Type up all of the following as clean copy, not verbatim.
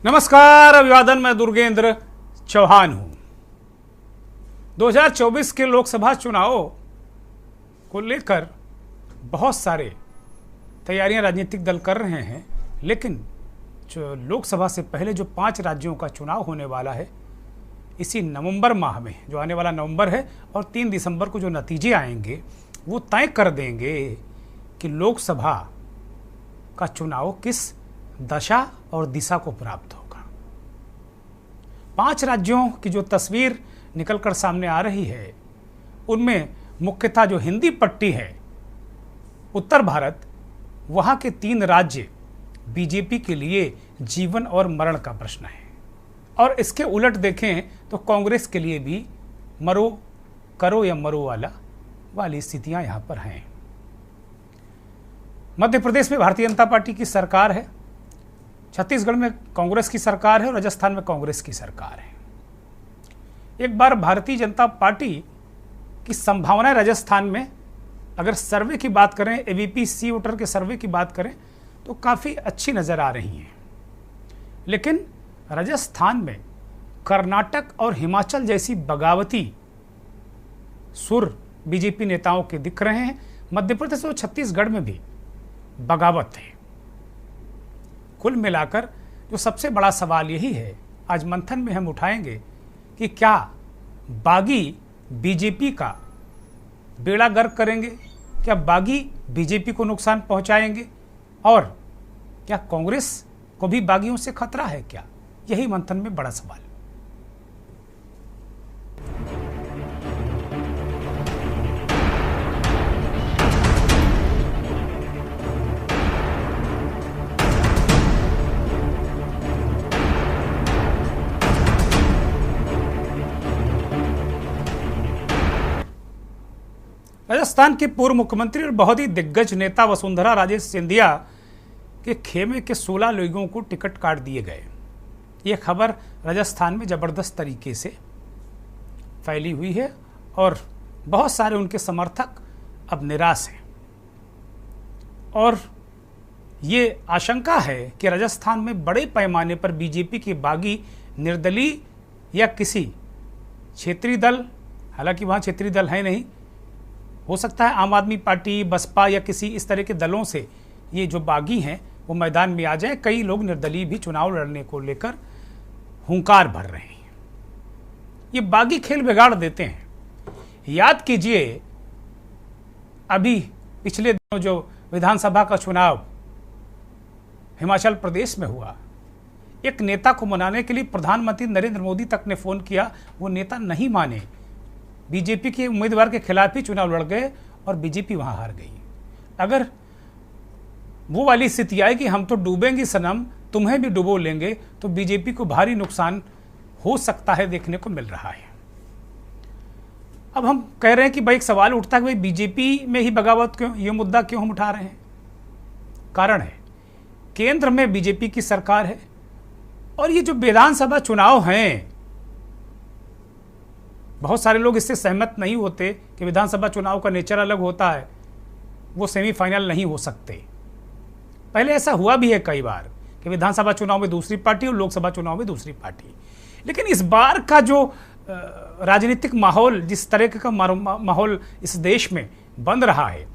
नमस्कार, अभिवादन। मैं दुर्गेंद्र चौहान हूं। 2024 के लोकसभा चुनाव को लेकर बहुत सारे तैयारियां राजनीतिक दल कर रहे हैं, लेकिन जो लोकसभा से पहले जो 5 राज्यों का चुनाव होने वाला है इसी नवंबर माह में, जो आने वाला नवंबर है, और 3 दिसंबर को जो नतीजे आएंगे वो तय कर देंगे कि लोकसभा का चुनाव किस दशा और दिशा को प्राप्त होगा। 5 राज्यों की जो तस्वीर निकलकर सामने आ रही है उनमें मुख्यतः जो हिंदी पट्टी है, उत्तर भारत, वहां के 3 राज्य बीजेपी के लिए जीवन और मरण का प्रश्न है। और इसके उलट देखें तो कांग्रेस के लिए भी मरो करो या मरो वाली स्थितियां यहां पर हैं। मध्य प्रदेश में भारतीय जनता पार्टी की सरकार है, छत्तीसगढ़ में कांग्रेस की सरकार है और राजस्थान में कांग्रेस की सरकार है। एक बार भारतीय जनता पार्टी की संभावनाएं राजस्थान में, अगर सर्वे की बात करें, एबीपी सी वोटर के सर्वे की बात करें तो काफ़ी अच्छी नज़र आ रही हैं। लेकिन राजस्थान में कर्नाटक और हिमाचल जैसी बगावती सुर बीजेपी नेताओं के दिख रहे हैं। मध्य प्रदेश और छत्तीसगढ़ में भी बगावत है। कुल मिलाकर जो सबसे बड़ा सवाल यही है, आज मंथन में हम उठाएंगे कि क्या बागी बीजेपी का बेड़ा गर्क करेंगे, क्या बागी बीजेपी को नुकसान पहुंचाएंगे, और क्या कांग्रेस को भी बागियों से खतरा है क्या? यही मंथन में बड़ा सवाल। राजस्थान के पूर्व मुख्यमंत्री और बहुत ही दिग्गज नेता वसुंधरा राजे सिंधिया के खेमे के 16 लोगों को टिकट काट दिए गए। ये खबर राजस्थान में ज़बरदस्त तरीके से फैली हुई है और बहुत सारे उनके समर्थक अब निराश हैं। और ये आशंका है कि राजस्थान में बड़े पैमाने पर बीजेपी के बागी निर्दलीय या किसी क्षेत्रीय दल, हालांकि वहाँ क्षेत्रीय दल है नहीं, हो सकता है आम आदमी पार्टी, बसपा या किसी इस तरह के दलों से ये जो बागी हैं वो मैदान में आ जाए। कई लोग निर्दलीय भी चुनाव लड़ने को लेकर हुंकार भर रहे हैं। ये बागी खेल बिगाड़ देते हैं। याद कीजिए, अभी पिछले दिनों जो विधानसभा का चुनाव हिमाचल प्रदेश में हुआ, एक नेता को मनाने के लिए प्रधानमंत्री नरेंद्र मोदी तक ने फोन किया, वो नेता नहीं माने, बीजेपी के उम्मीदवार के खिलाफ ही चुनाव लड़ गए और बीजेपी वहां हार गई। अगर वो वाली स्थिति आए कि हम तो डूबेंगे सनम, तुम्हें भी डुबो लेंगे, तो बीजेपी को भारी नुकसान हो सकता है, देखने को मिल रहा है। अब हम कह रहे हैं कि भाई एक सवाल उठता है कि भाई बीजेपी में ही बगावत क्यों, ये मुद्दा क्यों हम उठा रहे हैं? कारण है, केंद्र में बीजेपी की सरकार है और ये जो विधानसभा चुनाव हैं, बहुत सारे लोग इससे सहमत नहीं होते कि विधानसभा चुनाव का नेचर अलग होता है, वो सेमीफाइनल नहीं हो सकते। पहले ऐसा हुआ भी है कई बार कि विधानसभा चुनाव में दूसरी पार्टी और लोकसभा चुनाव में दूसरी पार्टी। लेकिन इस बार का जो राजनीतिक माहौल, जिस तरह का माहौल इस देश में बन रहा है,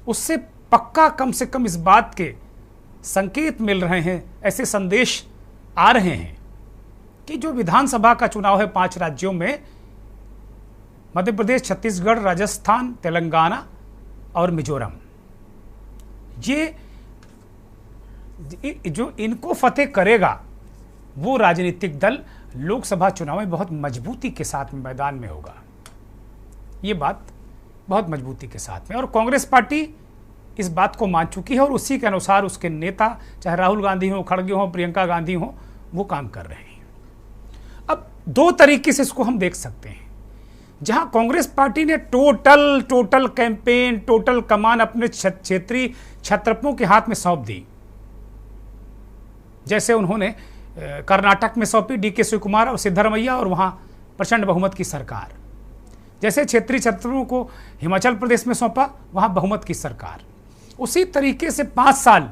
उससे पक्का कम से कम इस बात के संकेत मिल रहे हैं, ऐसे संदेश आ रहे हैं कि जो विधानसभा का चुनाव है 5 राज्यों में, मध्य प्रदेश, छत्तीसगढ़, राजस्थान, तेलंगाना और मिजोरम, ये जो इनको फतेह करेगा वो राजनीतिक दल लोकसभा चुनाव में बहुत मजबूती के साथ मैदान में होगा। ये बात बहुत मजबूती के साथ में, और कांग्रेस पार्टी इस बात को मान चुकी है और उसी के अनुसार उसके नेता, चाहे राहुल गांधी हो, खड़गे हो, प्रियंका गांधी हो, वो काम कर रहे हैं। अब 2 तरीके से इसको हम देख सकते हैं। जहां कांग्रेस पार्टी ने टोटल कैंपेन, टोटल कमान अपने क्षेत्रीय छत्रपों के हाथ में सौंप दी, जैसे उन्होंने कर्नाटक में सौंपी डीके शिवकुमार और सिद्धरमैया और वहां प्रचंड बहुमत की सरकार, जैसे क्षेत्रीय छत्रपों को हिमाचल प्रदेश में सौंपा, वहां बहुमत की सरकार। उसी तरीके से 5 साल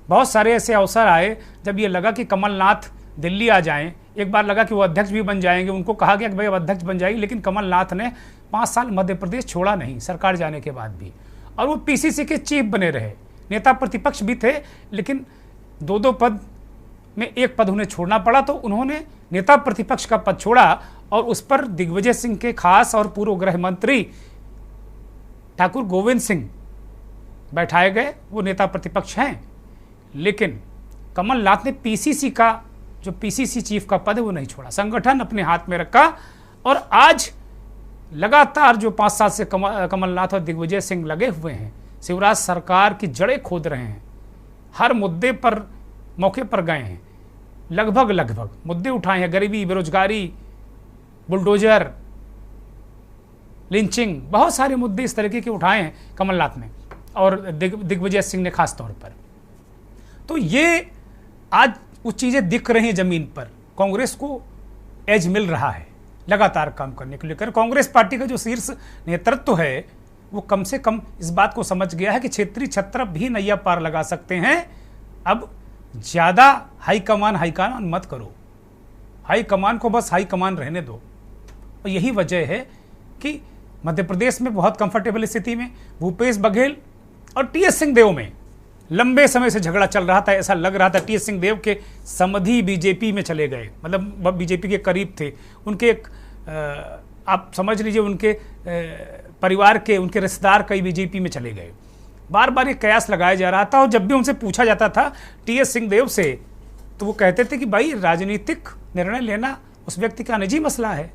बहुत सारे ऐसे अवसर आए जब ये लगा कि कमलनाथ दिल्ली आ जाएं। एक बार लगा कि वो अध्यक्ष भी बन जाएंगे, उनको कहा गया कि भाई अब अध्यक्ष बन जाएगी, लेकिन कमलनाथ ने 5 साल मध्य प्रदेश छोड़ा नहीं सरकार जाने के बाद भी, और वो पीसीसी के चीफ बने रहे। नेता प्रतिपक्ष भी थे, लेकिन 2-2 पद में एक पद उन्हें छोड़ना पड़ा, तो उन्होंने नेता प्रतिपक्ष का पद छोड़ा और उस पर दिग्विजय सिंह के खास और पूर्व गृह मंत्री ठाकुर गोविंद सिंह बैठाए गए। वो नेता प्रतिपक्ष हैं, लेकिन कमलनाथ ने पीसीसी का जो पीसीसी चीफ का पद है वो नहीं छोड़ा, संगठन अपने हाथ में रखा। और आज लगातार जो 5 साल से कमलनाथ और दिग्विजय सिंह लगे हुए हैं, शिवराज सरकार की जड़ें खोद रहे हैं, हर मुद्दे पर मौके पर गए हैं, लगभग मुद्दे उठाए हैं, गरीबी, बेरोजगारी, बुलडोजर, लिंचिंग, बहुत सारे मुद्दे इस तरीके के उठाए हैं कमलनाथ ने और दिग्विजय सिंह ने खास तौर पर। तो ये आज वो चीज़ें दिख रही हैं जमीन पर, कांग्रेस को एज मिल रहा है लगातार काम करने को लेकर। कांग्रेस पार्टी का जो शीर्ष नेतृत्व है वो कम से कम इस बात को समझ गया है कि क्षेत्रीय छत्र भी नैया पार लगा सकते हैं। अब ज़्यादा हाईकमान मत करो, हाईकमान को बस हाईकमान रहने दो। और यही वजह है कि मध्य प्रदेश में बहुत कंफर्टेबल स्थिति में भूपेश बघेल और टीएस सिंहदेव में लंबे समय से झगड़ा चल रहा था। ऐसा लग रहा था टीएस सिंहदेव के समधी बीजेपी में चले गए, मतलब बीजेपी के करीब थे, उनके एक आप समझ लीजिए उनके परिवार के, उनके रिश्तेदार कई बीजेपी में चले गए। बार बार ये कयास लगाया जा रहा था और जब भी उनसे पूछा जाता था टीएस सिंहदेव से, तो वो कहते थे कि भाई राजनीतिक निर्णय लेना उस व्यक्ति का निजी मसला है,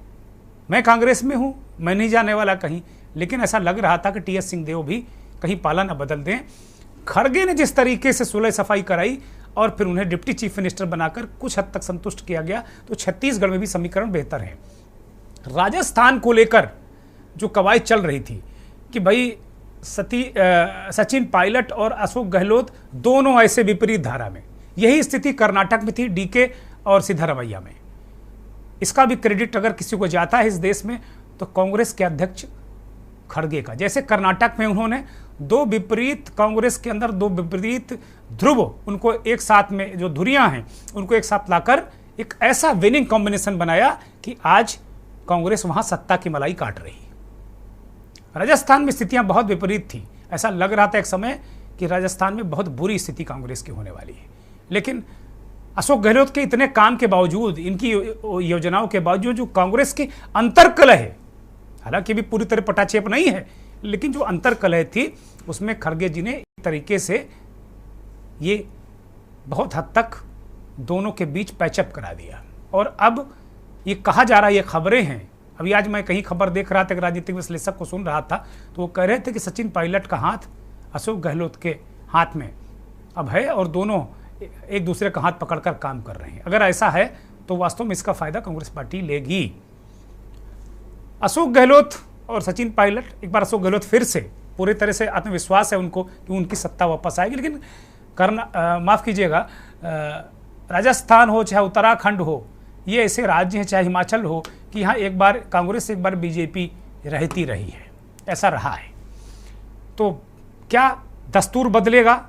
मैं कांग्रेस में हूँ, मैं नहीं जाने वाला कहीं। लेकिन ऐसा लग रहा था कि टीएस सिंहदेव भी कहीं पाला न बदल दें। खड़गे ने जिस तरीके से सुलह सफाई कराई और फिर उन्हें डिप्टी चीफ मिनिस्टर बनाकर कुछ हद तक संतुष्ट किया गया, तो छत्तीसगढ़ में भी समीकरण बेहतर है। राजस्थान को लेकर जो कवायद चल रही थी कि भाई सचिन पायलट और अशोक गहलोत दोनों ऐसे विपरीत धारा में, यही स्थिति कर्नाटक में थी डीके और सिद्धरमैया में। इसका भी क्रेडिट अगर किसी को जाता है इस देश में तो कांग्रेस के अध्यक्ष खड़गे का। जैसे कर्नाटक में उन्होंने कांग्रेस के अंदर 2 विपरीत ध्रुव, उनको एक साथ में जो धुरियां हैं उनको एक साथ लाकर एक ऐसा विनिंग कॉम्बिनेशन बनाया कि आज कांग्रेस वहां सत्ता की मलाई काट रही है। राजस्थान में स्थितियां बहुत विपरीत थी, ऐसा लग रहा था एक समय कि राजस्थान में बहुत बुरी स्थिति कांग्रेस की होने वाली है। लेकिन अशोक गहलोत के इतने काम के बावजूद, इनकी योजनाओं के बावजूद जो कांग्रेस की अंतर्कलह है, हालांकि भी पूरी तरह पटाक्षेप नहीं है, लेकिन जो अंतर्कलह थी उसमें खड़गे जी ने एक तरीके से ये बहुत हद तक दोनों के बीच पैचअप करा दिया। और अब ये कहा जा रहा है, ये खबरें हैं, अभी आज मैं कहीं खबर देख रहा था, एक राजनीतिक विश्लेषक को सुन रहा था, तो वो कह रहे थे कि सचिन पायलट का हाथ अशोक गहलोत के हाथ में अब है और दोनों एक दूसरे का हाथ पकड़कर काम कर रहे हैं। अगर ऐसा है तो वास्तव में इसका फायदा कांग्रेस पार्टी लेगी। अशोक गहलोत और सचिन पायलट, एक बार अशोक गहलोत फिर से पूरी तरह से आत्मविश्वास है उनको कि उनकी सत्ता वापस आएगी, लेकिन माफ़ कीजिएगा, राजस्थान हो चाहे उत्तराखंड हो, ये ऐसे राज्य हैं, चाहे हिमाचल हो, कि यहाँ एक बार कांग्रेस एक बार बीजेपी रहती रही है, ऐसा रहा है। तो क्या दस्तूर बदलेगा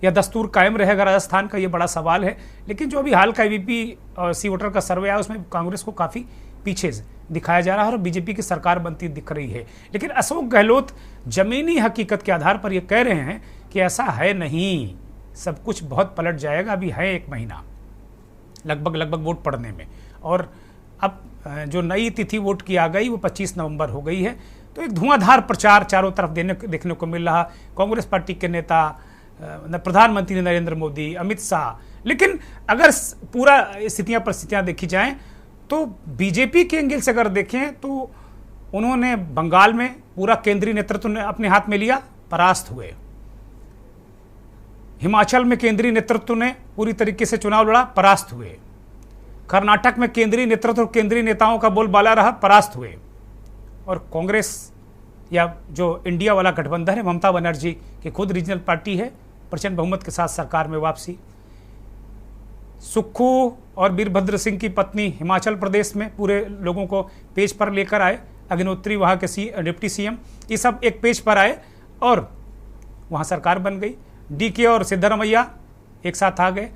या दस्तूर कायम रहेगा राजस्थान का, ये बड़ा सवाल है। लेकिन जो अभी हाल का ईवीपी और सी वोटर का सर्वे आया उसमें कांग्रेस को काफ़ी पीछे दिखाया जा रहा है और बीजेपी की सरकार बनती दिख रही है। लेकिन अशोक गहलोत जमीनी हकीकत के आधार पर ये कह रहे हैं कि ऐसा है नहीं, सब कुछ बहुत पलट जाएगा, अभी है 1 महीना लगभग वोट पड़ने में, और अब जो नई तिथि वोट की आ गई वो 25 नवंबर हो गई है। तो एक धुआंधार प्रचार चारों तरफ देखने को मिल रहा, कांग्रेस पार्टी के नेता, प्रधानमंत्री नरेंद्र मोदी, अमित शाह। लेकिन अगर पूरा स्थितियां परिस्थितियां देखी जाएं तो बीजेपी के एंगल से अगर देखें तो उन्होंने बंगाल में पूरा केंद्रीय नेतृत्व ने अपने हाथ में लिया, परास्त हुए। हिमाचल में केंद्रीय नेतृत्व ने पूरी तरीके से चुनाव लड़ा, परास्त हुए। कर्नाटक में केंद्रीय नेतृत्व और केंद्रीय नेताओं का बोलबाला रहा, परास्त हुए। और कांग्रेस या जो इंडिया वाला गठबंधन है, ममता बनर्जी की खुद रीजनल पार्टी है, प्रचंड बहुमत के साथ सरकार में वापसी। सुक्खू और वीरभद्र सिंह की पत्नी हिमाचल प्रदेश में पूरे लोगों को पेज पर लेकर आए, अग्निहोत्री वहाँ के डिप्टी सीएम, ये सब एक पेज पर आए और वहाँ सरकार बन गई। डीके और सिद्धरमैया एक साथ आ गए।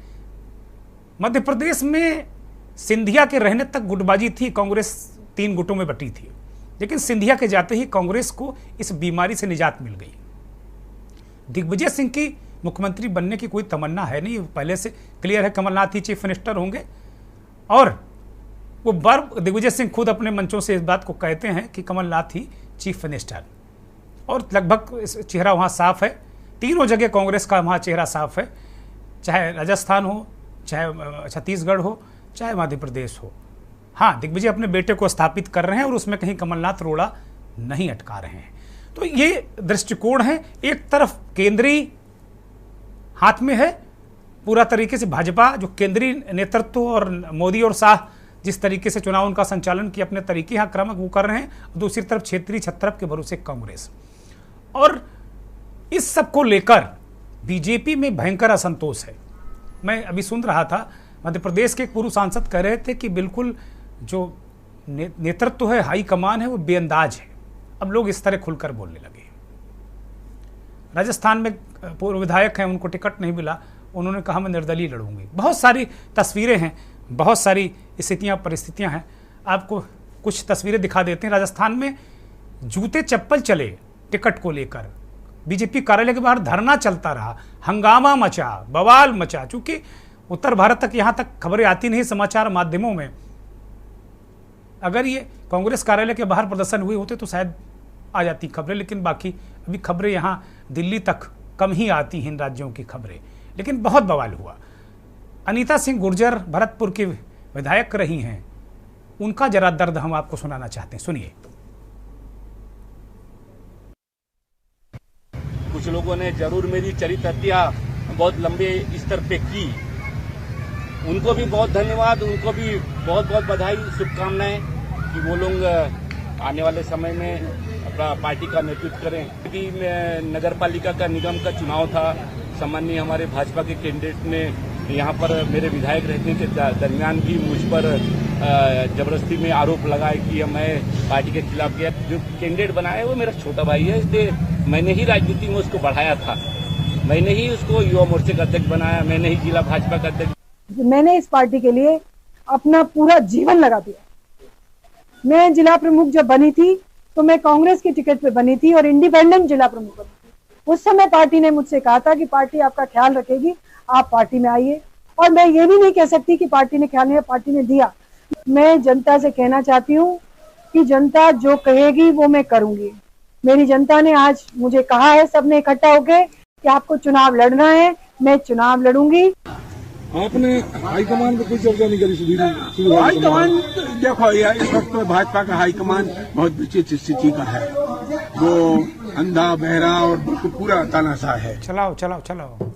मध्य प्रदेश में सिंधिया के रहने तक गुटबाजी थी, कांग्रेस 3 गुटों में बटी थी, लेकिन सिंधिया के जाते ही कांग्रेस को इस बीमारी से निजात मिल गई। दिग्विजय सिंह की मुख्यमंत्री बनने की कोई तमन्ना है नहीं, पहले से क्लियर है कमलनाथ ही चीफ मिनिस्टर होंगे। और वो दिग्विजय सिंह खुद अपने मंचों से इस बात को कहते हैं कि कमलनाथ ही चीफ मिनिस्टर, और लगभग चेहरा वहाँ साफ है। तीनों जगह कांग्रेस का वहाँ चेहरा साफ है, चाहे राजस्थान हो, चाहे छत्तीसगढ़ हो, चाहे मध्य प्रदेश हो। हाँ, दिग्विजय अपने बेटे को स्थापित कर रहे हैं और उसमें कहीं कमलनाथ रोड़ा नहीं अटका रहे हैं। तो ये दृष्टिकोण है। एक तरफ केंद्रीय हाथ में है पूरा तरीके से भाजपा, जो केंद्रीय नेतृत्व और मोदी और शाह जिस तरीके से चुनाव उनका संचालन किया अपने तरीके यहाँ क्रम वो कर रहे हैं, दूसरी तरफ क्षेत्रीय छत्रप के भरोसे कांग्रेस। और इस सब को लेकर बीजेपी में भयंकर असंतोष है। मैं अभी सुन रहा था, मध्य प्रदेश के एक पूर्व सांसद कह रहे थे कि बिल्कुल जो नेतृत्व है, हाई कमान है, वो बेअंदाज है। अब लोग इस तरह खुलकर बोलने लगे। राजस्थान में पूर्व विधायक हैं, उनको टिकट नहीं मिला, उन्होंने कहा मैं निर्दलीय लड़ूंगी। बहुत सारी तस्वीरें हैं, बहुत सारी स्थितियां परिस्थितियां हैं। आपको कुछ तस्वीरें दिखा देते हैं। राजस्थान में जूते चप्पल चले टिकट को लेकर, बीजेपी कार्यालय के बाहर धरना चलता रहा, हंगामा मचा, बवाल मचा। चूंकि उत्तर भारत तक यहाँ तक खबरें आती नहीं समाचार माध्यमों में, अगर ये कांग्रेस कार्यालय के बाहर प्रदर्शन हुए होते तो शायद आ जाती खबरें, लेकिन बाकी अभी खबरें यहाँ दिल्ली तक कम ही आती हैं इन राज्यों की खबरें। लेकिन बहुत बवाल हुआ। अनीता सिंह गुर्जर भरतपुर की विधायक रही हैं, उनका जरा दर्द हम आपको सुनाना चाहते हैं, सुनिए। कुछ लोगों ने जरूर मेरी चरित्र हत्या बहुत लंबे स्तर पे की, उनको भी बहुत धन्यवाद, उनको भी बहुत बहुत बधाई, शुभकामनाएं कि वो लोग आने वाले समय में अपना पार्टी का नेतृत्व करें। कि नगर पालिका का निगम का चुनाव था, सामान्य हमारे भाजपा के कैंडिडेट ने यहाँ पर मेरे विधायक रहने के दरमियान भी मुझ पर जबरदस्ती में आरोप लगाए कि मैं पार्टी के खिलाफ गया। जो कैंडिडेट बनाया है वो मेरा छोटा भाई है, इसलिए मैंने ही राजनीति में उसको बढ़ाया था, मैंने ही उसको युवा मोर्चे का अध्यक्ष बनाया, मैंने ही जिला भाजपा का अध्यक्ष। मैंने इस पार्टी के लिए अपना पूरा जीवन लगा दिया। मैं जिला प्रमुख जब बनी थी तो मैं कांग्रेस की टिकट पे बनी थी और इंडिपेंडेंट जिला प्रमुख बनी थी। उस समय पार्टी ने मुझसे कहा था कि पार्टी आपका ख्याल रखेगी, आप पार्टी में आइए। और मैं ये भी नहीं कह सकती कि पार्टी ने ख्याल नहीं, पार्टी ने दिया। मैं जनता से कहना चाहती हूँ कि जनता जो कहेगी वो मैं करूंगी। मेरी जनता ने आज मुझे कहा है, सबने इकट्ठा होके, कि आपको चुनाव लड़ना है, मैं चुनाव लड़ूंगी। आपने हाईकमान में कोई चर्चा नहीं करी? सुधीर हाईकमान देखो यार, इस वक्त तो भाजपा का हाईकमान बहुत विचित्र स्थिति का है, वो अंधा बहरा और बिल्कुल पूरा तानाशाह है। चलाओ चलाओ चलाओ।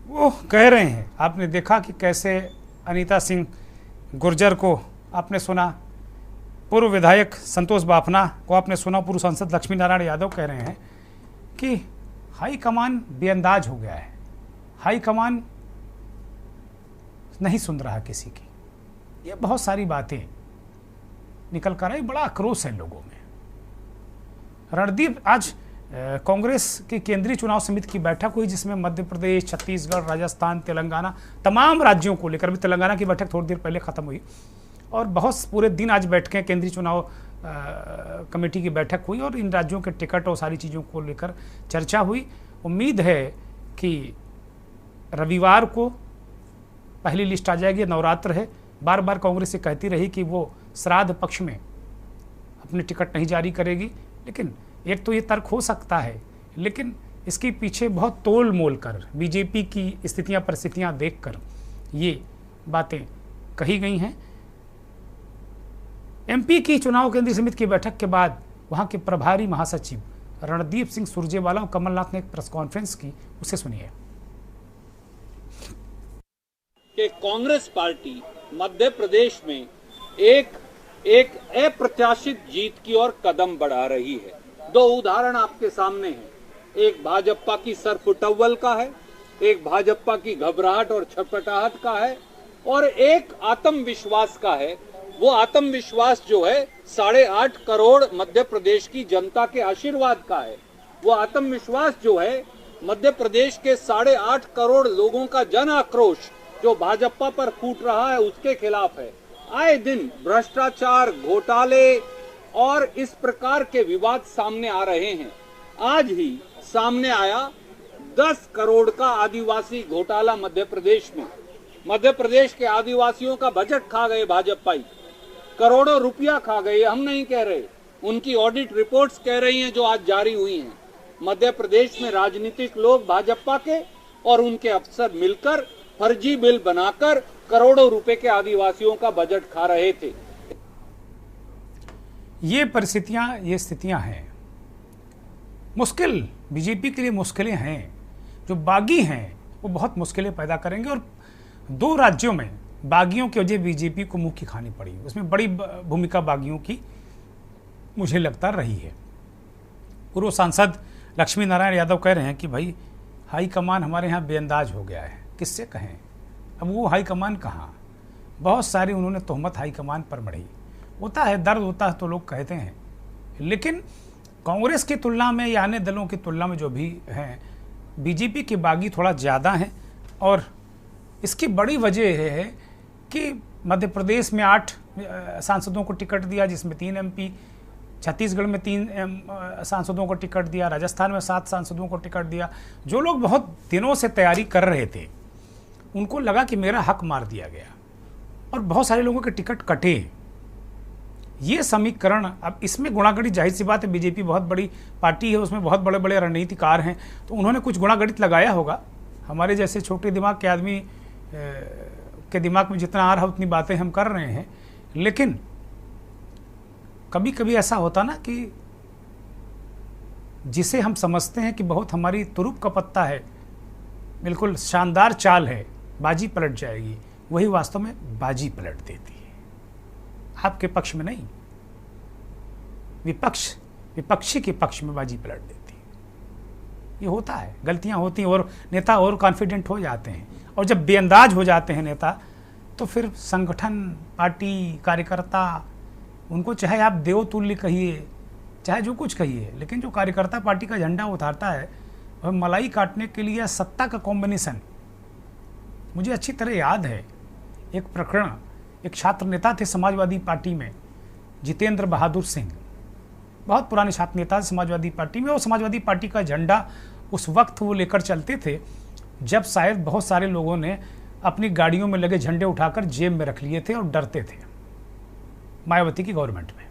वो कह रहे हैं, आपने देखा कि कैसे अनीता सिंह गुर्जर को आपने सुना, पूर्व विधायक संतोष बाफना को आपने सुना, पूर्व सांसद लक्ष्मी नारायण यादव कह रहे हैं कि हाईकमान बेअंदाज हो गया है, हाईकमान नहीं सुन रहा किसी की। ये बहुत सारी बातें निकल कर आई, बड़ा आक्रोश है लोगों में। रणदीप, आज कांग्रेस की केंद्रीय चुनाव समिति की बैठक हुई जिसमें मध्य प्रदेश, छत्तीसगढ़, राजस्थान, तेलंगाना, तमाम राज्यों को लेकर, भी तेलंगाना की बैठक थोड़ी देर पहले खत्म हुई और बहुत पूरे दिन आज बैठकें, केंद्रीय चुनाव कमेटी की बैठक हुई और इन राज्यों के टिकट और सारी चीज़ों को लेकर चर्चा हुई। उम्मीद है कि रविवार को पहली लिस्ट आ जाएगी। नवरात्र है, बार बार कांग्रेस से कहती रही कि वो श्राद्ध पक्ष में अपने टिकट नहीं जारी करेगी, लेकिन एक तो ये तर्क हो सकता है, लेकिन इसके पीछे बहुत तोल मोल कर, बीजेपी की स्थितियां परिस्थितियां देखकर ये बातें कही गई हैं। एमपी की चुनाव केंद्रीय समिति की बैठक के बाद वहां के प्रभारी महासचिव रणदीप सिंह सुरजेवाला और कमलनाथ ने एक प्रेस कॉन्फ्रेंस की, उसे सुनिए। कि कांग्रेस पार्टी मध्य प्रदेश में एक अप्रत्याशित जीत की ओर कदम बढ़ा रही है। दो उदाहरण आपके सामने हैं, एक भाजपा की सरफुटव्वल का है, एक भाजपा की घबराहट और छटपटाहट का है, और एक आत्मविश्वास का है। वो आत्मविश्वास जो है 8.5 करोड़ मध्य प्रदेश की जनता के आशीर्वाद का है। वो आत्मविश्वास जो है मध्य प्रदेश के 8.5 करोड़ लोगों का जन आक्रोश जो भाजपा पर फूट रहा है उसके खिलाफ है। आए दिन भ्रष्टाचार, घोटाले और इस प्रकार के विवाद सामने आ रहे हैं। आज ही सामने आया 10 करोड़ का आदिवासी घोटाला मध्य प्रदेश में। मध्य प्रदेश के आदिवासियों का बजट खा गए भाजपाई, करोड़ों रुपया खा गए। हम नहीं कह रहे, उनकी ऑडिट रिपोर्ट्स कह रही हैं जो आज जारी हुई हैं। मध्य प्रदेश में राजनीतिक लोग भाजपा के और उनके अफसर मिलकर फर्जी बिल बनाकर करोड़ों रुपए के आदिवासियों का बजट खा रहे थे। ये परिस्थितियां, ये स्थितियां हैं मुश्किल, बीजेपी के लिए मुश्किलें हैं। जो बागी हैं वो बहुत मुश्किलें पैदा करेंगे और 2 राज्यों में बागियों की वजह बीजेपी को मुंह की खानी पड़ी। उसमें बड़ी भूमिका बागियों की मुझे लगता रही है। पूर्व सांसद लक्ष्मी नारायण यादव कह रहे हैं कि भाई हाईकमान हमारे यहाँ बेअंदाज हो गया है, किससे कहें। अब वो हाईकमान कहाँ, बहुत सारी उन्होंने तोहमत हाईकमान पर मढ़ी। होता है, दर्द होता है तो लोग कहते हैं, लेकिन कांग्रेस की तुलना में या अन्य दलों की तुलना में जो भी हैं, बीजेपी के बागी थोड़ा ज़्यादा हैं। और इसकी बड़ी वजह है कि मध्य प्रदेश में 8 सांसदों को टिकट दिया, जिसमें 3 MP, छत्तीसगढ़ में 3 सांसदों को टिकट दिया, राजस्थान में 7 सांसदों को टिकट दिया। जो लोग बहुत दिनों से तैयारी कर रहे थे उनको लगा कि मेरा हक मार दिया गया और बहुत सारे लोगों के टिकट कटे। ये समीकरण, अब इसमें गुणागणित, जाहिर सी बात है बीजेपी बहुत बड़ी पार्टी है, उसमें बहुत बड़े बड़े रणनीतिकार हैं, तो उन्होंने कुछ गुणागणित लगाया होगा। हमारे जैसे छोटे दिमाग के आदमी के दिमाग में जितना आ रहा उतनी बातें हम कर रहे हैं। लेकिन कभी कभी ऐसा होता ना कि जिसे हम समझते हैं कि बहुत हमारी तुरुप का पत्ता है, बिल्कुल शानदार चाल है, बाजी पलट जाएगी, वही वास्तव में बाजी पलट देती है। आपके पक्ष में नहीं, विपक्षी के पक्ष में बाजी पलट देती है। ये होता है, गलतियां होती हैं और नेता और कॉन्फिडेंट हो जाते हैं। और जब बेअंदाज हो जाते हैं नेता, तो फिर संगठन, पार्टी, कार्यकर्ता, उनको चाहे आप देवतुल्य कहिए, चाहे जो कुछ कहिए, लेकिन जो कार्यकर्ता पार्टी का झंडा उतारता है वह मलाई काटने के लिए सत्ता का कॉम्बिनेशन। मुझे अच्छी तरह याद है एक प्रकरण, एक छात्र नेता थे समाजवादी पार्टी में, जितेंद्र बहादुर सिंह, बहुत पुराने छात्र नेता थे समाजवादी पार्टी में। और समाजवादी पार्टी का झंडा उस वक्त वो लेकर चलते थे जब शायद बहुत सारे लोगों ने अपनी गाड़ियों में लगे झंडे उठाकर जेब में रख लिए थे और डरते थे मायावती की गवर्नमेंट में।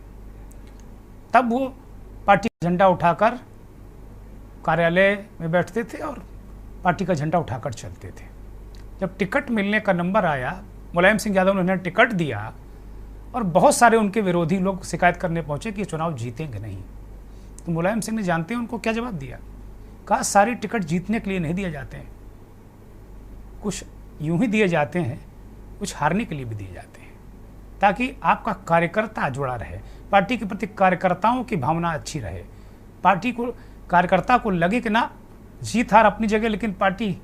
तब वो पार्टी का झंडा उठाकर कार्यालय में बैठते थे और पार्टी का झंडा उठाकर चलते थे। जब टिकट मिलने का नंबर आया, मुलायम सिंह यादव ने उन्हें टिकट दिया और बहुत सारे उनके विरोधी लोग शिकायत करने पहुंचे कि चुनाव जीतेंगे नहीं। तो मुलायम सिंह ने जानते हैं उनको क्या जवाब दिया? कहा सारे टिकट जीतने के लिए नहीं दिए जाते हैं, कुछ यूं ही दिए जाते हैं, कुछ हारने के लिए भी दिए जाते हैं, ताकि आपका कार्यकर्ता जुड़ा रहे, पार्टी के प्रति कार्यकर्ताओं की भावना अच्छी रहे, पार्टी को, कार्यकर्ता को लगे कि ना जीत हार अपनी जगह, लेकिन पार्टी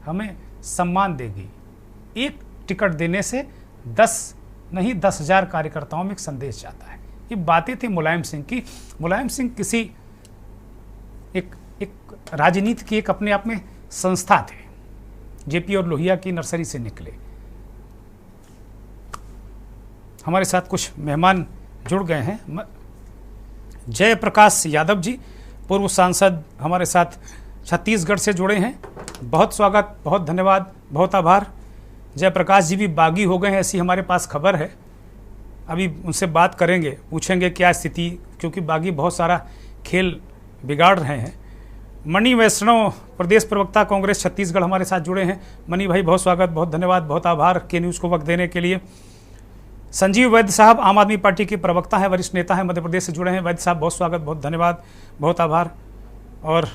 हमें सम्मान देगी। एक टिकट देने से 10 नहीं 10,000 कार्यकर्ताओं में एक संदेश जाता है। ये बातें थी मुलायम सिंह की। मुलायम सिंह किसी एक राजनीति की एक अपने आप में संस्था थे। जेपी और लोहिया की नर्सरी से निकले। हमारे साथ कुछ मेहमान जुड़ गए हैं। जयप्रकाश यादव जी, पूर्व सांसद, हमारे साथ छत्तीसगढ़ से जुड़े हैं। बहुत स्वागत, बहुत धन्यवाद, बहुत आभार। जयप्रकाश जी भी बागी हो गए हैं, ऐसी हमारे पास खबर है। अभी उनसे बात करेंगे, पूछेंगे क्या स्थिति, क्योंकि बागी बहुत सारा खेल बिगाड़ रहे हैं। मणि वैष्णव, प्रदेश प्रवक्ता कांग्रेस छत्तीसगढ़, हमारे साथ जुड़े हैं। मणि भाई बहुत स्वागत, बहुत धन्यवाद, बहुत आभार के न्यूज़ को वक्त देने के लिए। संजीव वैद्य साहब, आम आदमी पार्टी के प्रवक्ता हैं, वरिष्ठ नेता हैं, मध्य प्रदेश से जुड़े हैं। वैद्य साहब बहुत स्वागत, बहुत धन्यवाद, बहुत आभार। और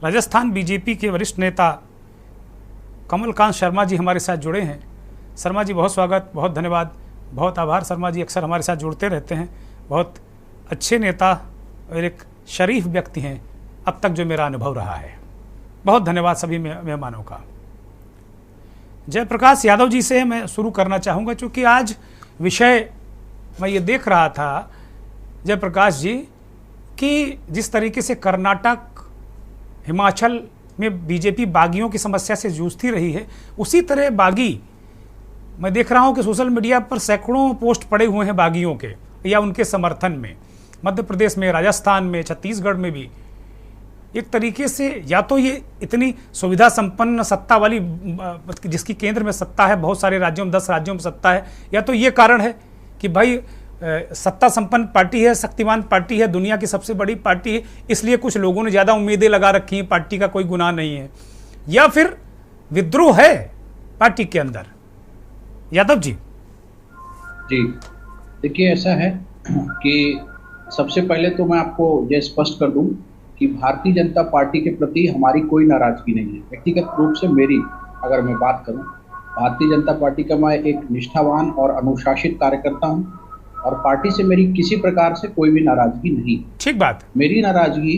राजस्थान बीजेपी के वरिष्ठ नेता कमलकांत शर्मा जी हमारे साथ जुड़े हैं। शर्मा जी बहुत स्वागत, बहुत धन्यवाद, बहुत आभार। शर्मा जी अक्सर हमारे साथ जुड़ते रहते हैं, बहुत अच्छे नेता और एक शरीफ व्यक्ति हैं, अब तक जो मेरा अनुभव रहा है। बहुत धन्यवाद सभी मेहमानों का। जयप्रकाश यादव जी से मैं शुरू करना चाहूँगा, क्योंकि आज विषय मैं ये देख रहा था जयप्रकाश जी कि जिस तरीके से कर्नाटक, हिमाचल में बीजेपी बागियों की समस्या से जूझती रही है, उसी तरह बागी मैं देख रहा हूं कि सोशल मीडिया पर सैकड़ों पोस्ट पड़े हुए हैं बागियों के या उनके समर्थन में, मध्य प्रदेश में, राजस्थान में, छत्तीसगढ़ में भी। एक तरीके से या तो ये इतनी सुविधा संपन्न सत्ता वाली जिसकी केंद्र में सत्ता है, बहुत सारे राज्यों में 10 राज्यों में सत्ता है, या तो ये कारण है कि भाई सत्ता संपन्न पार्टी है, शक्तिमान पार्टी है, दुनिया की सबसे बड़ी पार्टी है, इसलिए कुछ लोगों ने ज़्यादा उम्मीदें लगा रखी हैं, पार्टी का कोई गुनाह नहीं है, या फिर विद्रोह है पार्टी के अंदर। यादव जी। जी देखिए, ऐसा है कि सबसे पहले तो मैं आपको यह स्पष्ट कर दूं कि भारतीय जनता पार्टी के प्रति हमारी कोई नाराजगी नहीं है। व्यक्तिगत रूप से मेरी अगर मैं बात करूं, भारतीय जनता पार्टी का मैं एक निष्ठावान और अनुशासित कार्यकर्ता हूं और पार्टी से मेरी किसी प्रकार से कोई भी नाराजगी नहीं। ठीक बात। मेरी नाराजगी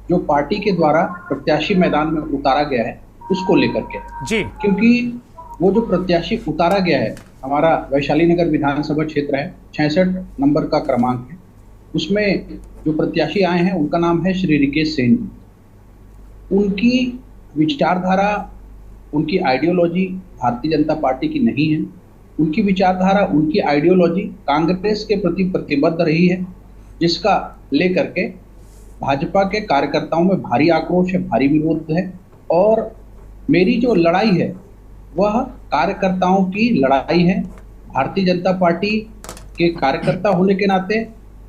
जो पार्टी के द्वारा प्रत्याशी मैदान में उतारा गया है उसको लेकर के जी, क्योंकि वो जो प्रत्याशी उतारा गया है, हमारा वैशाली नगर विधानसभा क्षेत्र है, 66 नंबर का क्रमांक है, उसमें जो प्रत्याशी आए हैं उनका नाम है श्री रिकेश सेन जी। उनकी विचारधारा, उनकी आइडियोलॉजी भारतीय जनता पार्टी की नहीं है। उनकी विचारधारा, उनकी आइडियोलॉजी कांग्रेस के प्रति प्रतिबद्ध रही है, जिसका लेकर के भाजपा के कार्यकर्ताओं में भारी आक्रोश है, भारी विरोध है। और मेरी जो लड़ाई है वह कार्यकर्ताओं की लड़ाई है। भारतीय जनता पार्टी के कार्यकर्ता होने के नाते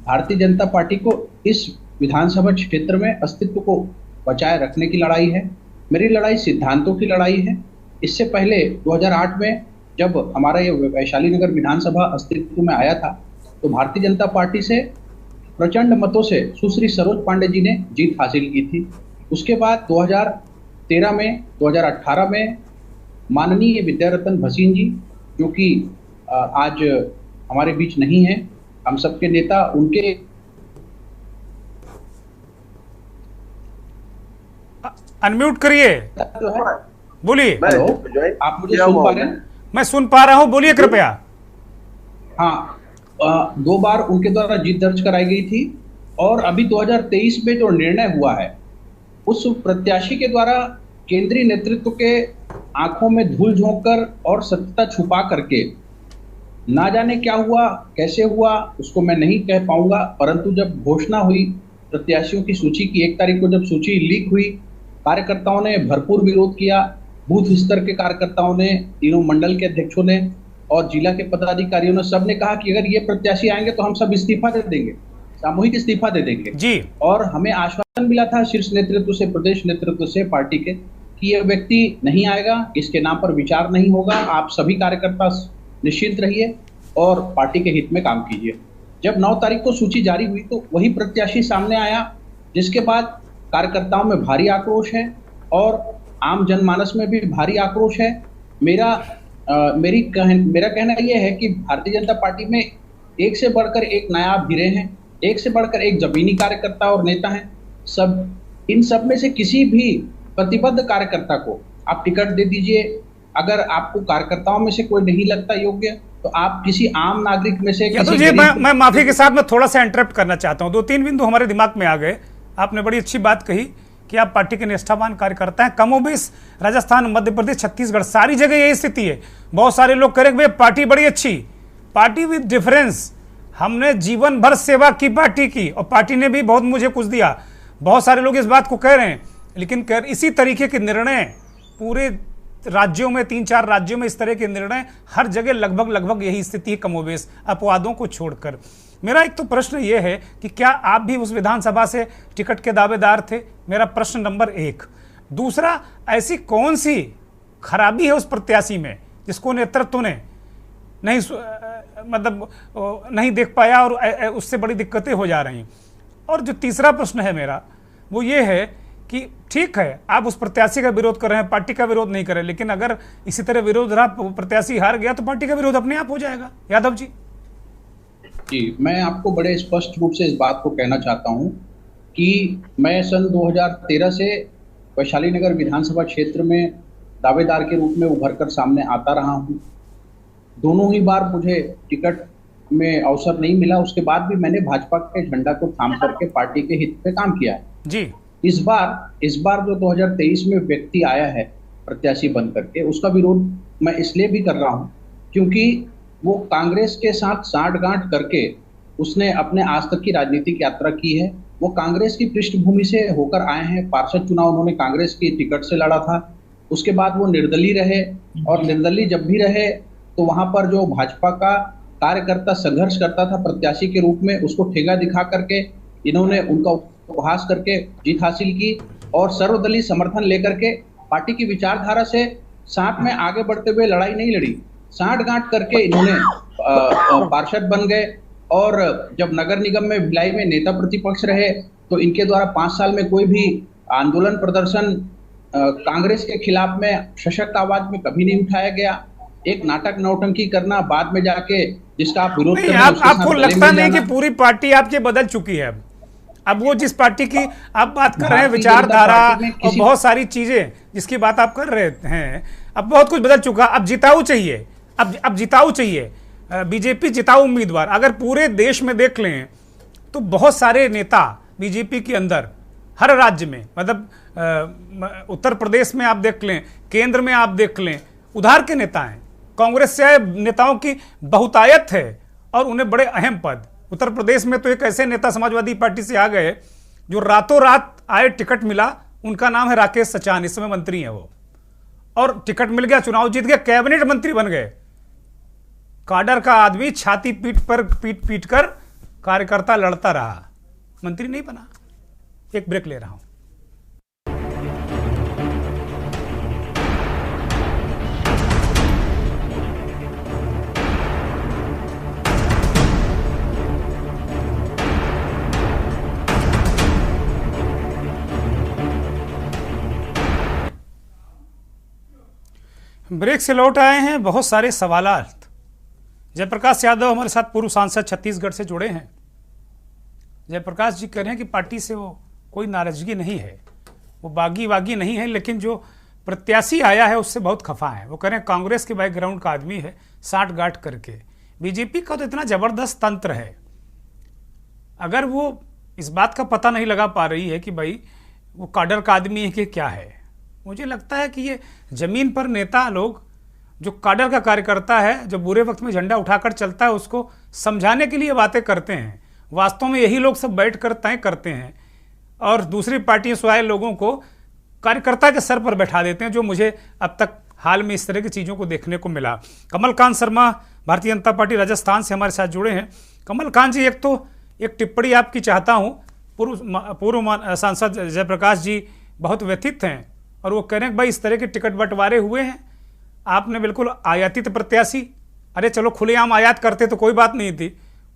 भारतीय जनता पार्टी को इस विधानसभा क्षेत्र में अस्तित्व को बचाए रखने की लड़ाई है। मेरी लड़ाई सिद्धांतों की लड़ाई है। इससे पहले 2008 में जब हमारा ये वैशाली नगर विधानसभा अस्तित्व में आया था तो भारतीय जनता पार्टी से प्रचंड मतों से सुश्री सरोज पांडे जी ने जीत हासिल की थी। उसके बाद 2013 में, 2018 में माननीय विद्यारतन भसीन जी, जो कि आज हमारे बीच नहीं है, हम सबके नेता, उनके अनम्यूट करिए, बोलिए। आप मुझे सुन पा रहे हैं? मैं सुन पा रहा हूं, बोलिए कृपया। हाँ, 2 बार उनके द्वारा जीत दर्ज कराई गई थी और अभी 2023 में जो निर्णय हुआ है उस प्रत्याशी के द्वारा केंद्रीय नेतृत्व के आंखों में धूल झोंककर और सत्यता छुपा करके ना जाने क्या हुआ, कैसे हुआ, उसको मैं नहीं कह पाऊंगा, परंतु जब घोषणा हुई प्रत्याशियों की सूची की, 1 तारीख को जब सूची लीक हुई, कार्यकर्ताओं ने भरपूर विरोध किया। बूथ स्तर के कार्यकर्ताओं ने, तीनों मंडल के अध्यक्षों ने और जिला के पदाधिकारियों ने, सबने कहा कि अगर ये प्रत्याशी आएंगे तो हम सब इस्तीफा दे देंगे, सामूहिक इस्तीफा दे देंगे जी। और हमें आश्वासन मिला था शीर्ष नेतृत्व से, प्रदेश नेतृत्व से, पार्टी के, कि यह व्यक्ति नहीं आएगा, इसके नाम पर विचार नहीं होगा, आप सभी कार्यकर्ता निश्चिंत रहिए और पार्टी के हित में काम कीजिए। जब 9 तारीख को सूची जारी हुई तो वही प्रत्याशी सामने आया, जिसके बाद कार्यकर्ताओं में भारी आक्रोश है और आम जनमानस में भी भारी आक्रोश है। मेरा कहना यह है कि भारतीय जनता पार्टी में एक से बढ़कर एक नायाब हीरे हैं, एक से बढ़कर एक जमीनी कार्यकर्ता और नेता हैं। इन सब में से किसी भी प्रतिबद्ध कार्यकर्ता को आप टिकट दे दीजिए। अगर आपको कार्यकर्ताओं में से कोई नहीं लगता योग्य तो आप किसी आम नागरिक में से मैं माफी के साथ में थोड़ा सा इंटरप्ट करना चाहता हूं। 2-3 बिंदु हमारे दिमाग में आ गए। आपने बड़ी अच्छी बात कही कि आप पार्टी के निष्ठावान कार्यकर्ता हैं। कमोबेश राजस्थान, मध्य प्रदेश, छत्तीसगढ़, सारी जगह यही स्थिति है। बहुत सारे लोग कह रहे हैं पार्टी बड़ी अच्छी, पार्टी विद डिफरेंस। हमने जीवन भर सेवा की पार्टी की और पार्टी ने भी बहुत मुझे कुछ दिया। बहुत सारे लोग इस बात को कह रहे हैं, लेकिन इसी तरीके के निर्णय पूरे राज्यों में, 3-4 राज्यों में इस तरह के निर्णय हर जगह लगभग यही स्थिति है, कमोबेश, अपवादों को छोड़कर। मेरा एक तो प्रश्न यह है कि क्या आप भी उस विधानसभा से टिकट के दावेदार थे? मेरा प्रश्न नंबर 1। दूसरा, ऐसी कौन सी खराबी है उस प्रत्याशी में जिसको नेतृत्व ने नहीं देख पाया और उससे बड़ी दिक्कतें हो जा रही हैं? और जो तीसरा प्रश्न है मेरा वो ये है कि ठीक है, आप उस प्रत्याशी का विरोध कर रहे हैं, पार्टी का विरोध नहीं कर रहे, लेकिन अगर इसी तरह विरोध रहा, प्रत्याशी हार गया तो पार्टी का विरोध अपने आप हो जाएगा। यादव जी। जी, मैं आपको बड़े स्पष्ट रूप से इस बात को कहना चाहता हूं कि मैं सन 2013 से वैशाली नगर विधानसभा क्षेत्र में दावेदार के रूप में उभर कर सामने आता रहा हूं। दोनों ही बार मुझे टिकट में अवसर नहीं मिला, उसके बाद भी मैंने भाजपा के झंडा को थाम करके पार्टी के हित में काम किया है जी। इस बार जो 2023 में व्यक्ति आया है प्रत्याशी बन करके, उसका विरोध मैं इसलिए भी कर रहा हूं क्योंकि वो कांग्रेस के साथ साठगांठ करके उसने अपने आज तक की राजनीतिक यात्रा की है। वो कांग्रेस की पृष्ठभूमि से होकर आए हैं। पार्षद चुनाव उन्होंने कांग्रेस की टिकट से लड़ा था। उसके बाद वो निर्दलीय रहे, और निर्दलीय जब भी रहे तो वहां पर जो भाजपा का कार्यकर्ता संघर्ष करता था प्रत्याशी के रूप में, उसको ठेगा दिखा करके इन्होंने उनका उपहास करके जीत हासिल की, और सर्वदलीय समर्थन लेकर के पार्टी की विचारधारा से साथ में आगे बढ़ते हुए लड़ाई नहीं लड़ी, साठगांठ करके इन्होंने पार्षद बन गए। और जब नगर निगम में भिलाई में नेता प्रतिपक्ष रहे तो इनके द्वारा 5 साल में कोई भी आंदोलन प्रदर्शन कांग्रेस के खिलाफ में सशक्त आवाज में कभी नहीं उठाया गया। एक नाटक नौटंकी करना, बाद में जाके जिसका आप विरोध कर रहे हैं आपको लगता नहीं कि पूरी पार्टी आपकी बदल चुकी है? अब वो जिस पार्टी की आप बात कर रहे हैं, विचारधारा और बहुत सारी चीजें जिसकी बात आप कर रहे हैं, अब बहुत कुछ बदल चुका। अब जिताऊ चाहिए, अब जिताऊ चाहिए, बीजेपी जिताऊ उम्मीदवार। अगर पूरे देश में देख लें तो बहुत सारे नेता बीजेपी के अंदर हर राज्य में, मतलब उत्तर प्रदेश में आप देख लें, केंद्र में आप देख लें, उधार के नेता हैं। कांग्रेस से नेताओं की बहुतायत है और उन्हें बड़े अहम पद। उत्तर प्रदेश में तो एक ऐसे नेता समाजवादी पार्टी से आ गए जो रातों रात आए, टिकट मिला, उनका नाम है राकेश सचान, इस समय मंत्री हैं वो, और टिकट मिल गया, चुनाव जीत गया, कैबिनेट मंत्री बन गए। काडर का आदमी छाती पीट कर कार्यकर्ता लड़ता रहा, मंत्री नहीं बना। एक ब्रेक ले रहा हूं। ब्रेक से लौट आए हैं। बहुत सारे सवालात। जयप्रकाश यादव हमारे साथ पूर्व सांसद छत्तीसगढ़ से जुड़े हैं। जयप्रकाश जी कह रहे हैं कि पार्टी से वो कोई नाराजगी नहीं है, वो बागी नहीं है, लेकिन जो प्रत्याशी आया है उससे बहुत खफा है। वो कह रहे हैं कांग्रेस के बैकग्राउंड का आदमी है, साठगांठ करके। बीजेपी का तो इतना जबरदस्त तंत्र है, अगर वो इस बात का पता नहीं लगा पा रही है कि भाई वो काडर का आदमी है कि क्या है, मुझे लगता है कि ये जमीन पर नेता लोग जो काडर का कार्यकर्ता है, जो बुरे वक्त में झंडा उठाकर चलता है, उसको समझाने के लिए बातें करते हैं। वास्तव में यही लोग सब बैठ कर तय करते हैं और दूसरी पार्टियों से आए लोगों को कार्यकर्ता के सर पर बैठा देते हैं, जो मुझे अब तक हाल में इस तरह की चीज़ों को देखने को मिला। कमलकांत शर्मा भारतीय जनता पार्टी राजस्थान से हमारे साथ जुड़े हैं। कमलकांत जी, एक टिप्पणी आपकी चाहता हूँ। पूर्व सांसद जयप्रकाश जी बहुत व्यथित हैं और वो कह रहे हैं भाई इस तरह के टिकट बंटवारे हुए हैं, आपने बिल्कुल आयातित प्रत्याशी। अरे चलो खुलेआम आयात करते तो कोई बात नहीं थी,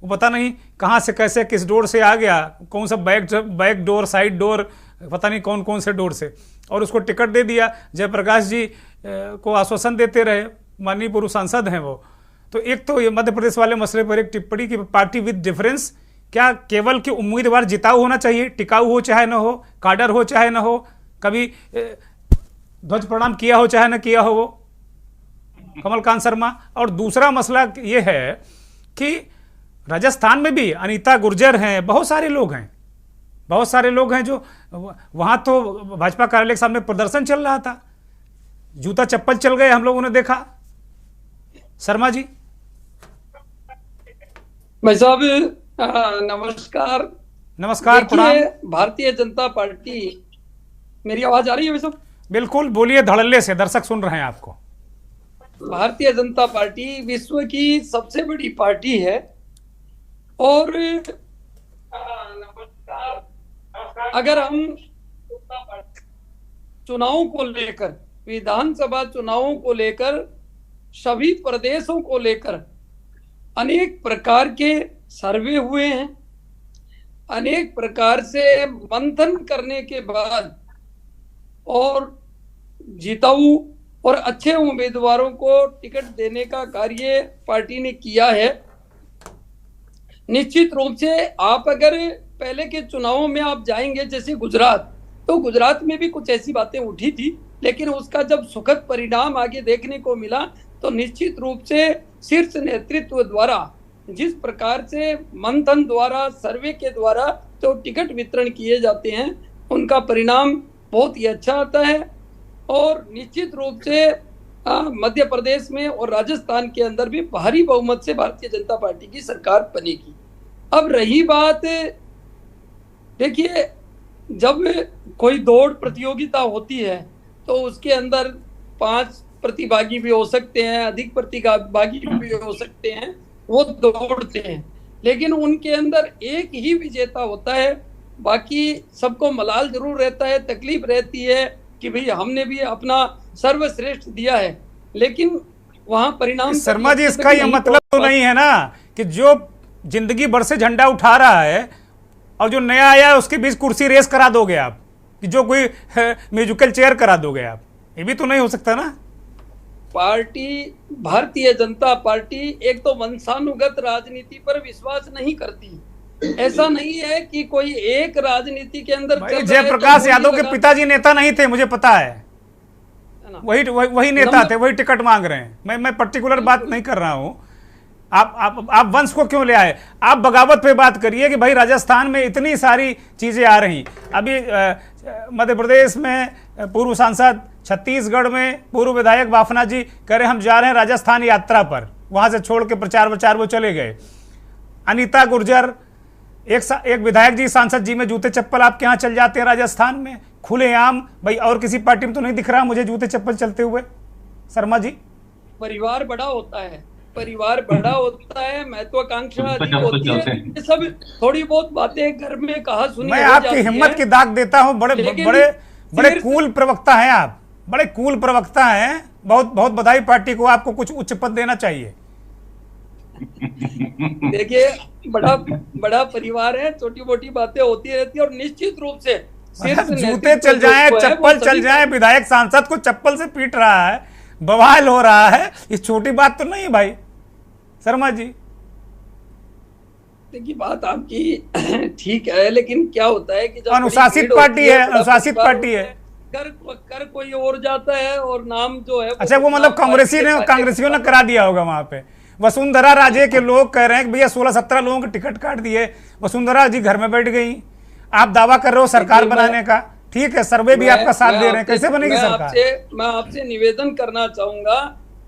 वो पता नहीं कहाँ से कैसे किस डोर से आ गया, कौन सा बैक डोर, साइड डोर, पता नहीं कौन कौन से डोर से, और उसको टिकट दे दिया। जयप्रकाश जी को आश्वासन देते रहे, माननीय पूर्व सांसद हैं वो। तो एक तो ये मध्य प्रदेश वाले मसले पर एक टिप्पणी की पार्टी विद डिफरेंस, क्या केवल कि उम्मीदवार जिताऊ होना चाहिए, टिकाऊ हो चाहे न हो, काडर हो चाहे न हो, कभी ध्वज प्रणाम किया हो चाहे न किया हो वो, कमलकांत शर्मा। और दूसरा मसला ये है कि राजस्थान में भी अनीता गुर्जर हैं, बहुत सारे लोग हैं जो वहां तो भाजपा कार्यालय के सामने प्रदर्शन चल रहा था, जूता चप्पल चल गए, हम लोगों ने देखा। शर्मा जी। भाई साहब नमस्कार। नमस्कार, प्रणाम। भारतीय जनता पार्टी, मेरी आवाज आ रही है भाई साहब? बिल्कुल, बोलिए धड़ल्ले से, दर्शक सुन रहे हैं आपको। भारतीय जनता पार्टी विश्व की सबसे बड़ी पार्टी है और अगर हम चुनावों को लेकर, विधानसभा चुनावों को लेकर, सभी प्रदेशों को लेकर अनेक प्रकार के सर्वे हुए हैं, अनेक प्रकार से मंथन करने के बाद और जिताऊ और अच्छे उम्मीदवारों को टिकट देने का कार्य पार्टी ने किया है। निश्चित रूप से आप अगर पहले के चुनावों में आप जाएंगे, जैसे गुजरात, तो गुजरात में भी कुछ ऐसी बातें उठी थी, लेकिन उसका जब सुखद परिणाम आगे देखने को मिला तो निश्चित रूप से शीर्ष नेतृत्व द्वारा जिस प्रकार से मंथन द्वारा, सर्वे के द्वारा जो टिकट वितरण किए जाते हैं, उनका परिणाम बहुत ही अच्छा आता है और निश्चित रूप से मध्य प्रदेश में और राजस्थान के अंदर भी भारी बहुमत से भारतीय जनता पार्टी की सरकार बनेगी। अब रही बात, देखिए जब कोई दौड़ प्रतियोगिता होती है तो उसके अंदर 5 प्रतिभागी भी हो सकते हैं, अधिक प्रतिभागी भी हो सकते हैं, वो दौड़ते हैं, लेकिन उनके अंदर एक ही विजेता होता है। बाकी सबको मलाल जरूर रहता है, तकलीफ रहती है कि भाई हमने भी अपना सर्वश्रेष्ठ दिया है, लेकिन वहां परिणाम। शर्मा जी, इसका यह मतलब तो नहीं है ना कि जो जिंदगी भर से झंडा उठा रहा है और जो नया आया है उसके बीच कुर्सी रेस करा दोगे आप, कि जो कोई म्यूजिकल चेयर करा दोगे आप, ये भी तो नहीं हो सकता ना। पार्टी, भारतीय जनता पार्टी एक तो वंशानुगत राजनीति पर विश्वास नहीं करती। ऐसा नहीं है कि कोई एक राजनीति के अंदर जयप्रकाश यादव के पिताजी नेता नहीं थे, मुझे पता है, वही नेता थे, वही टिकट मांग रहे हैं। मैं पर्टिकुलर बात नहीं कर रहा हूं। आप वंश को क्यों ले आए? आप बगावत पे बात करिए कि भाई राजस्थान में इतनी सारी चीजें आ रही। अभी मध्य प्रदेश में पूर्व सांसद, छत्तीसगढ़ में पूर्व विधायक बाफना जी कह रहे हम जा रहे हैं राजस्थान यात्रा पर, वहां से छोड़ के प्रचार वो चले गए। अनीता गुर्जर, एक विधायक जी, सांसद जी में जूते चप्पल आपके यहाँ चल जाते हैं राजस्थान में खुलेआम। भाई और किसी पार्टी में तो नहीं दिख रहा मुझे जूते चप्पल चलते हुए। शर्मा जी, परिवार बड़ा होता है, परिवार बड़ा होता है, महत्वाकांक्षा अधिक होती है, ये सब थोड़ी बहुत बातें घर में कहा सुनी। मैं आपकी हिम्मत की दाग देता हूं, बड़े कूल प्रवक्ता हैं आप, बड़े कूल प्रवक्ता हैं। बहुत बहुत बधाई, पार्टी को आपको कुछ उच्च पद देना चाहिए। देखिए बड़ा परिवार है, छोटी मोटी बातें होती रहती है और निश्चित रूप से जूते चल जाए, चप्पल चल जाए, विधायक सांसद को चप्पल से पीट रहा है, बवाल हो रहा है, ये छोटी बात तो नहीं भाई। शर्मा जी, देखिए बात आपकी ठीक है, लेकिन क्या होता है कि जब अनुशासित पार्टी है, अनुशासित पार्टी है, कर कोई और जाता है और नाम जो है। अच्छा, वो मतलब कांग्रेसियों ने करा दिया होगा वहां पे। वसुंधरा राजे के लोग कह रहे हैं कि भैया 16-17 लोगों के टिकट काट दिए, वसुंधरा जी घर में बैठ गई। आप दावा कर रहे हो सरकार बनाने का, ठीक है, सर्वे भी आपका साथ दे रहे हैं, कैसे बनेगी सरकार? मैं आपसे निवेदन करना चाहूंगा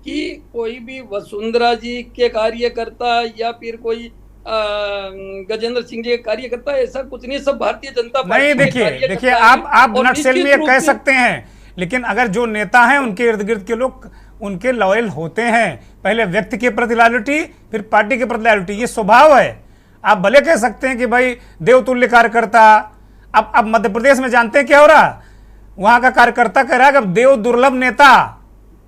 कि कोई भी वसुंधरा जी के कार्यकर्ता या फिर कोई गजेंद्र सिंह जी के कार्यकर्ता, ऐसा कुछ नहीं, सब भारतीय जनता पार्टी नहीं। देखिए आप नक्सल में ये कह सकते हैं, लेकिन अगर जो नेता हैं उनके इर्द गिर्द के लोग उनके लॉयल होते हैं, पहले व्यक्ति के प्रति लॉयल्टी, फिर पार्टी के प्रति लॉयल्टी, ये स्वभाव है। आप भले कह सकते हैं कि भाई देवतुल्य कार्यकर्ता। अब मध्य प्रदेश में जानते हैं क्या हो रहा, वहां का कार्यकर्ता कह रहा है कि अब देव दुर्लभ नेता,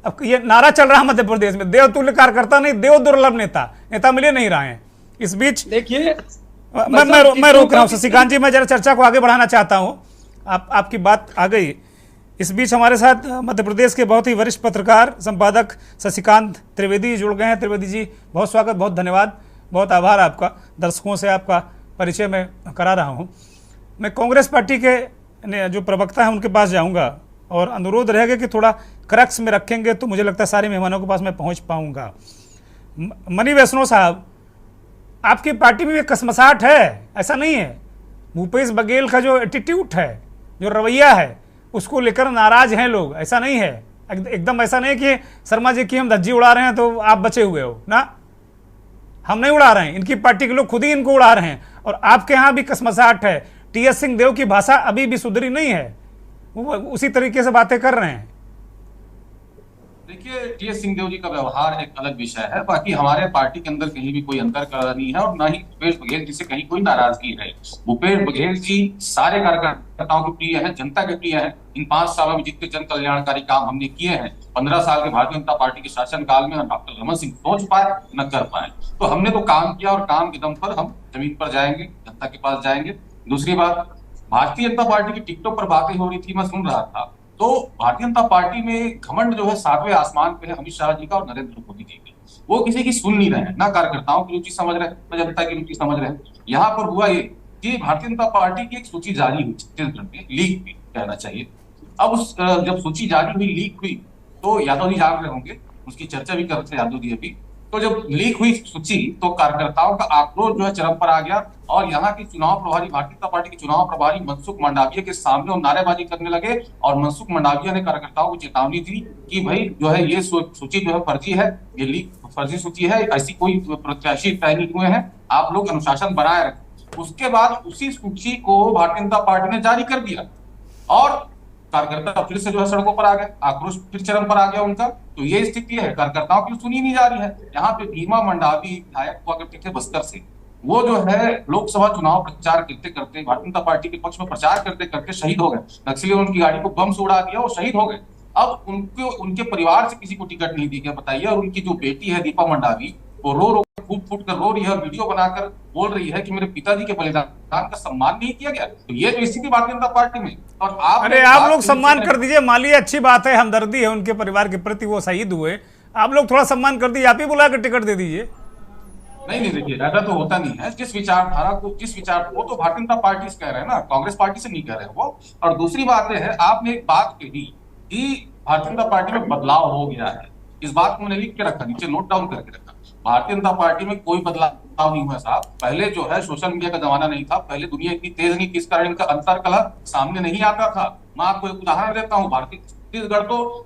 अब ये नारा चल रहा है मध्य प्रदेश में, देवतुल्य कार्यकर्ता नहीं, देव दुर्लभ नेता मिले नहीं रहे हैं। इस बीच देखिए मैं रोक रहा हूं शशिकांत जी, मैं जरा चर्चा को आगे बढ़ाना चाहता हूं, आपकी बात आ गई। इस बीच हमारे साथ मध्य प्रदेश के बहुत ही वरिष्ठ पत्रकार संपादक शशिकांत त्रिवेदी जुड़ गए हैं। त्रिवेदी जी, बहुत स्वागत, बहुत धन्यवाद, बहुत आभार आपका। दर्शकों से आपका परिचय मैं करा रहा हूं। मैं कांग्रेस पार्टी के जो प्रवक्ता हैं उनके पास जाऊंगा और अनुरोध रहेगा कि थोड़ा क्रक्स में रखेंगे तो मुझे लगता है सारे मेहमानों के पास मैं पहुंच पाऊंगा। मनी वैष्णो साहब, आपकी पार्टी में कसमसाहट है, ऐसा नहीं है? भूपेश बघेल का जो एटीट्यूड है, जो रवैया है, उसको लेकर नाराज हैं लोग, ऐसा नहीं है? एकदम ऐसा नहीं कि शर्मा जी की हम धज्जी उड़ा रहे हैं तो आप बचे हुए हो ना। हम नहीं उड़ा रहे हैं, इनकी पार्टी के लोग खुद ही इनको उड़ा रहे हैं। और आपके यहाँ भी कसमसाहट है। टीएस सिंहदेव की भाषा अभी भी सुधरी नहीं है, वो उसी तरीके से बातें कर रहे हैं। देखिए, टीएस सिंहदेव जी का व्यवहार एक अलग विषय है, बाकी हमारे पार्टी के अंदर कहीं भी कोई अंतर नहीं है और ना ही भूपेश बघेल जी से कहीं कोई नाराजगी है। भूपेश बघेल जी सारे कार्यकर्ताओं के प्रिय है, जनता के प्रिय है। इन 5 सालों में जितने जन कल्याणकारी काम हमने किए हैं, 15 साल के भारतीय जनता पार्टी के शासन काल में डॉक्टर रमन सिंह सोच पाए न कर पाए, तो हमने तो काम किया और काम के दम पर हम जमीन पर जाएंगे, जनता के पास जाएंगे। दूसरी बात, भारतीय जनता पार्टी की टिकटों पर बातें हो रही थी, मैं सुन रहा था, तो भारतीय जनता पार्टी में घमंड जो है 7वें आसमान पे है अमित शाह जी का और नरेंद्र मोदी जी की। वो किसी की सुन नहीं रहे हैं, ना कार्यकर्ताओं की रुचि समझ रहे हैं, ना जनता की रुचि समझ रहे हैं। यहाँ पर हुआ ये कि भारतीय जनता पार्टी की एक सूची जारी हुई छत्तीसगढ़ में, लीक हुई कहना चाहिए। अब उस जब सूची जारी हुई, लीक हुई, तो यादव जी जान रहे होंगे, उसकी चर्चा भी कर रहे थे यादव जी अभी, तो जब लीक हुई सूची तो कार्यकर्ताओं का आक्रोश जो है चरम पर आ गया और यहाँ की चुनाव प्रभारी, भारतीय जनता पार्टी के चुनाव प्रभारी मनसुख मंडाविया के सामने वो नारेबाजी करने लगे और मनसुख मंडाविया ने कार्यकर्ताओं को चेतावनी दी कि भाई जो है ये सूची जो है फर्जी है, ये लीक फर्जी सूची है, ऐसी कोई प्रत्याशी तय नहीं हुए हैं, आप लोग अनुशासन बनाए रखें। उसके बाद उसी सूची को भारतीय जनता पार्टी ने जारी कर दिया और कार्यकर्ता फिर से जो है सड़कों पर आ गए, आक्रोश फिर चरम पर आ गया उनका। तो ये स्थिति है, कार्यकर्ताओं की सुनी नहीं जा रही है। यहाँ पे भीमा मंडावी विधायक हुआ करते थे बस्तर से, वो जो है लोकसभा चुनाव प्रचार करते करते भारतीय जनता पार्टी के पक्ष में प्रचार करते करते शहीद हो गए। नक्सलियों ने उनकी गाड़ी को बम से उड़ा दिया और शहीद हो गए। अब उनके परिवार से किसी को टिकट नहीं दी गया, बताइए। और उनकी जो बेटी है दीपा मंडावी, वो रो फूट फूट कर रो रही है और वीडियो बनाकर बोल रही है कि मेरे पिताजी के बलिदान का सम्मान नहीं किया गया। तो ये जो स्थिति भारतीय जनता पार्टी में, और आप लोग सम्मान कर दीजिए, मालिए अच्छी बात है, हमदर्दी है उनके परिवार के प्रति, वो शहीद हुए, आप लोग थोड़ा सम्मान कर दीजिए, आप ही बुलाकर टिकट दे दीजिए। नहीं देखिए, ऐसा तो होता नहीं है। जिस विचारधारा को वो तो भारतीय जनता पार्टी से कह रहे हैं ना, कांग्रेस पार्टी से नहीं कह रहे वो। और दूसरी बात है, आपने एक बात कही कि भारतीय जनता पार्टी में बदलाव हो गया है, इस बात को मैंने लिख के रखा, नीचे नोट डाउन करके रखा। भारतीय जनता पार्टी में कोई बदलाव नहीं हुआ साहब। पहले जो है सोशल मीडिया का जमाना नहीं था, पहले दुनिया इतनी तेज नहीं थी, इस कारण इनका अंतरकलह सामने नहीं आता था। मैं आपको एक उदाहरण देता हूँ,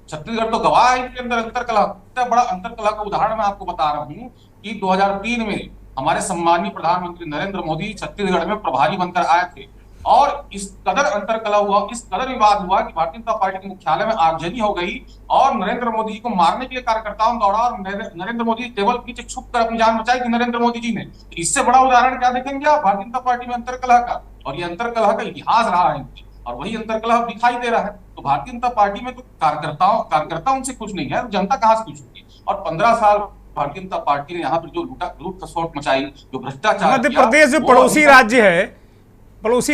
छत्तीसगढ़ तो गवाह है इनके अंदर अंतरकलह, इतना बड़ा अंतरकलह का उदाहरण मैं आपको बता रहा हूँ कि 2003 में हमारे सम्मानीय प्रधानमंत्री नरेंद्र मोदी छत्तीसगढ़ में प्रभारी बनकर आए थे और इस कदर अंतरकलह हुआ, इस कदर विवाद हुआ कि भारतीय जनता पार्टी के मुख्यालय में आगजनी हो गई और नरेंद्र मोदी जी को मारने के लिए कार्यकर्ताओं ने दौड़ा और नरेंद्र मोदी टेबल के पीछे छुप कर अपनी जान बचाई थी नरेंद्र मोदी जी ने। इससे बड़ा उदाहरण क्या देखेंगे आप भारतीय जनता पार्टी में अंतरकलह का? और ये अंतरकलह का इतिहास रहा है और वही अंतरकलह दिखाई दे रहा है। तो भारतीय जनता पार्टी में तो कार्यकर्ता उनसे कुछ नहीं है, जनता कहां से कुछ होगी। और 15 साल भारतीय जनता पार्टी ने यहाँ पर जो लूट खसोट मचाई, जो भ्रष्टाचार, मध्य प्रदेश जो पड़ोसी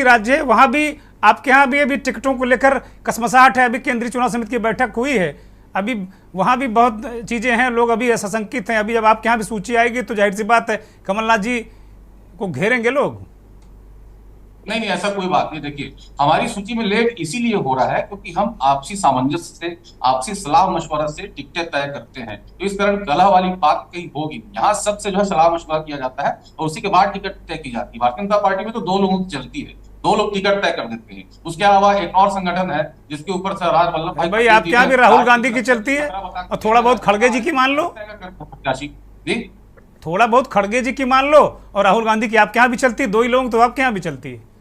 राज्य है, वहां भी आपके यहाँ भी अभी टिकटों को लेकर कसमसाहट है। अभी केंद्रीय चुनाव समिति की बैठक हुई है, अभी वहां भी बहुत चीजें हैं, लोग अभी सशंकित हैं। अभी जब आपके यहाँ भी सूची आएगी तो जाहिर सी बात है कमलनाथ जी को घेरेंगे लोग। नहीं, ऐसा कोई बात नहीं। देखिए, हमारी सूची में लेट इसीलिए हो रहा है क्योंकि हम आपसी सामंजस्य से, आपसी सलाह मशवरा से टिकटें तय करते हैं। तो इस कारण कलह वाली बात कहीं होगी। यहाँ सबसे जो है सलाह मशवरा किया जाता है और उसी के बाद टिकट तय की जाती है। भारतीय जनता पार्टी में तो 2 लोगों की चलती है, 2 लोग टिकट तय कर देते हैं। उसके अलावा एक और संगठन है जिसके ऊपर सरदार वल्लभ भाई, आपके यहाँ भी राहुल गांधी की चलती है और थोड़ा बहुत खड़गे जी की मान लो, थोड़ा बहुत खड़गे जी की मान लो और राहुल गांधी की आपके यहाँ भी चलती है। 2 ही लोग तो आपके यहाँ भी चलती है।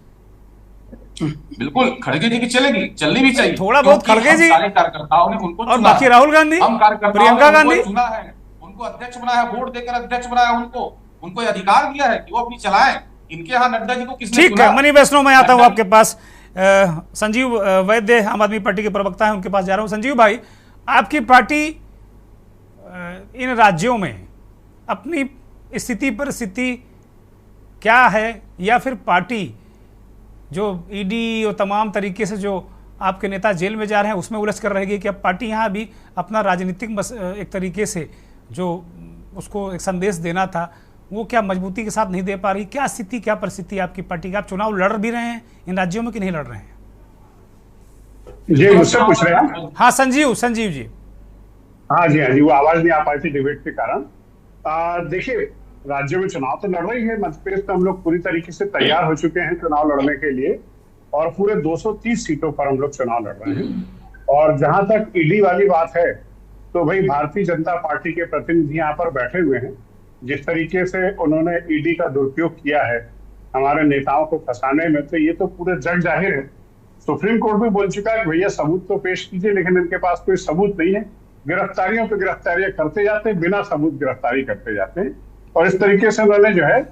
बिल्कुल, खड़गे जी की चलेगी, चलनी भी चाहिए। थोड़ा बहुत खड़गे जी, सारे कार्यकर्ताओं ने उनको और बाकी राहुल गांधी, प्रियंका गांधी चुना है, उनको अध्यक्ष बनाया, वोट देकर अध्यक्ष बनाया, उनको अधिकार दिया है कि वो अपनी चलाएं। इनके यहाँ नड्डा जी को किसने ठीक है। मनी वैष्णव, मैं आता हूँ आपके पास। संजीव वैद्य आम आदमी पार्टी के प्रवक्ता है, उनके पास जा रहा हूँ। संजीव भाई, आपकी पार्टी इन राज्यों में अपनी स्थिति परिस्थिति क्या है, या फिर पार्टी जो ईडी और तमाम तरीके से जो आपके नेता जेल में जा रहे हैं उसमें उलझ कर रहेगी, कि अब पार्टी यहाँ भी अपना राजनीतिक एक तरीके से जो उसको एक संदेश देना था वो क्या मजबूती के साथ नहीं दे पा रही? क्या स्थिति, क्या परिस्थिति है आपकी पार्टी की? आप चुनाव लड़ भी रहे हैं इन राज्यों में कि नहीं लड़ रहे हैं? जी, मुझसे पूछ रहे हैं? हाँ संजीव जी। हाँ जी, वो आवाज नहीं आ पाई थी डिबेट के कारण। देखिए, राज्यों में चुनाव तो लड़ रही है, मध्य प्रदेश में हम लोग पूरी तरीके से तैयार हो चुके हैं चुनाव लड़ने के लिए और पूरे 230 सीटों पर हम लोग चुनाव लड़ रहे हैं। और जहां तक ईडी वाली बात है तो भाई भारतीय जनता पार्टी के प्रतिनिधि यहाँ पर बैठे हुए हैं। जिस तरीके से उन्होंने ईडी का दुरुपयोग किया है हमारे नेताओं को फंसाने में, तो ये तो पूरे जग जाहिर है। सुप्रीम कोर्ट भी बोल चुका है भैया सबूत तो पेश कीजिए, लेकिन इनके पास कोई सबूत नहीं है। गिरफ्तारियों पर गिरफ्तारियां करते जाते हैं, बिना सबूत गिरफ्तारी करते जाते हैं। और इस तरीके से उन्होंने जो है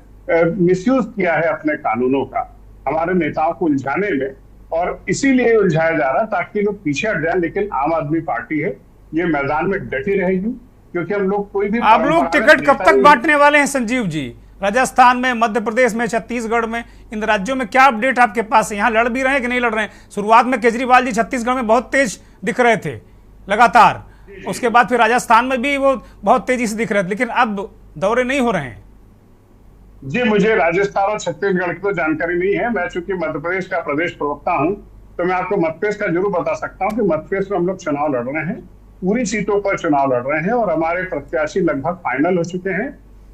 मिसयूज किया है अपने कानूनों का हमारे नेताओं को उलझाने में, और इसीलिए उलझाया जा रहा है ताकि लोग पीछे हट जाए। लेकिन आम आदमी पार्टी है, ये मैदान में डटी रहेगी, क्योंकि हम लोग कोई भी, आप लोग टिकट कब तक बांटने वाले हैं संजीव जी? राजस्थान में, मध्य प्रदेश में, छत्तीसगढ़ में, इन राज्यों में क्या अपडेट आपके पास है? यहाँ लड़ भी रहे हैं कि नहीं लड़ रहे हैं? शुरुआत में केजरीवाल जी छत्तीसगढ़ में बहुत तेज दिख रहे थे लगातार, उसके बाद फिर राजस्थान में भी वो बहुत तेजी से दिख रहे थे, लेकिन अब दौरे नहीं हो रहे हैं। जी, मुझे राजस्थान और छत्तीसगढ़ की तो जानकारी नहीं है। मैं चूंकि मध्य प्रदेश का प्रदेश प्रवक्ता हूं, तो मैं आपको मध्य प्रदेश का जरूर बता सकता हूं कि मध्य प्रदेश में हम लोग चुनाव लड़ रहे हैं पूरी सीटों पर चुनाव लड़ रहे हैं और हमारे प्रत्याशी लगभग फाइनल हो चुके हैं।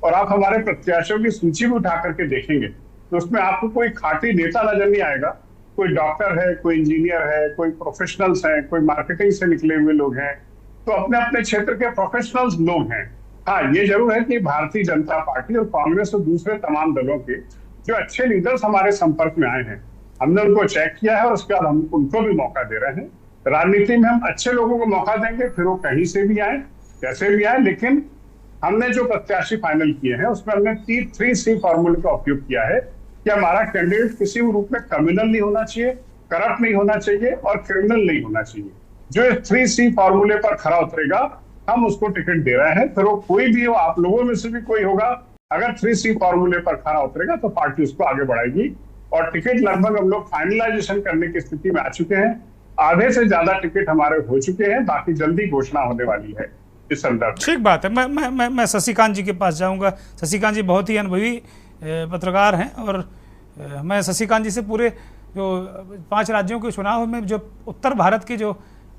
और आप हमारे प्रत्याशियों की सूची भी उठा करके देखेंगे तो उसमें आपको कोई खाटी नेता नजर नहीं आएगा। कोई डॉक्टर है, कोई इंजीनियर है, कोई प्रोफेशनल्स हैं, कोई मार्केटिंग से निकले हुए लोग हैं, तो अपने अपने क्षेत्र के प्रोफेशनल्स लोग हैं। हाँ, ये जरूर है कि भारतीय जनता पार्टी और कांग्रेस और दूसरे तमाम दलों के जो अच्छे लीडर्स हमारे संपर्क में आए हैं, हमने उनको चेक किया है और उसके बाद हम उनको भी मौका दे रहे हैं। राजनीति में हम अच्छे लोगों को मौका देंगे, फिर वो कहीं से भी आए, कैसे भी आए, लेकिन हमने जो प्रत्याशी फाइनल किए हैं उसमें हमने 3C फॉर्मूले का उपयोग किया है कि हमारा कैंडिडेट किसी भी रूप में कम्युनल नहीं होना चाहिए, करप्ट नहीं होना चाहिए और क्रिमिनल नहीं होना चाहिए। जो इस 3C फॉर्मूले पर खरा उतरेगा हम उसको टिकट दे रहे हैं। फिर वो कोई भी हो, आप लोगों में से भी कोई होगा, अगर 3C फॉर्मूले पर खरा उतरेगा तो पार्टी उसको आगे बढ़ाएगी। और टिकट लगभग हम लोग फाइनलाइजेशन करने की स्थिति में आ चुके हैं। आधे से ज्यादा टिकट हमारे हो चुके हैं, बाकी जल्दी घोषणा होने वाली है इस संदर्भ में। ठीक बात है। मैं शशिकांत जी के पास जाऊंगा। शशिकांत जी बहुत ही अनुभवी पत्रकार हैं और मैं शशिकांत जी से पूरे जो 5 राज्यों के चुनाव में जो उत्तर भारत के जो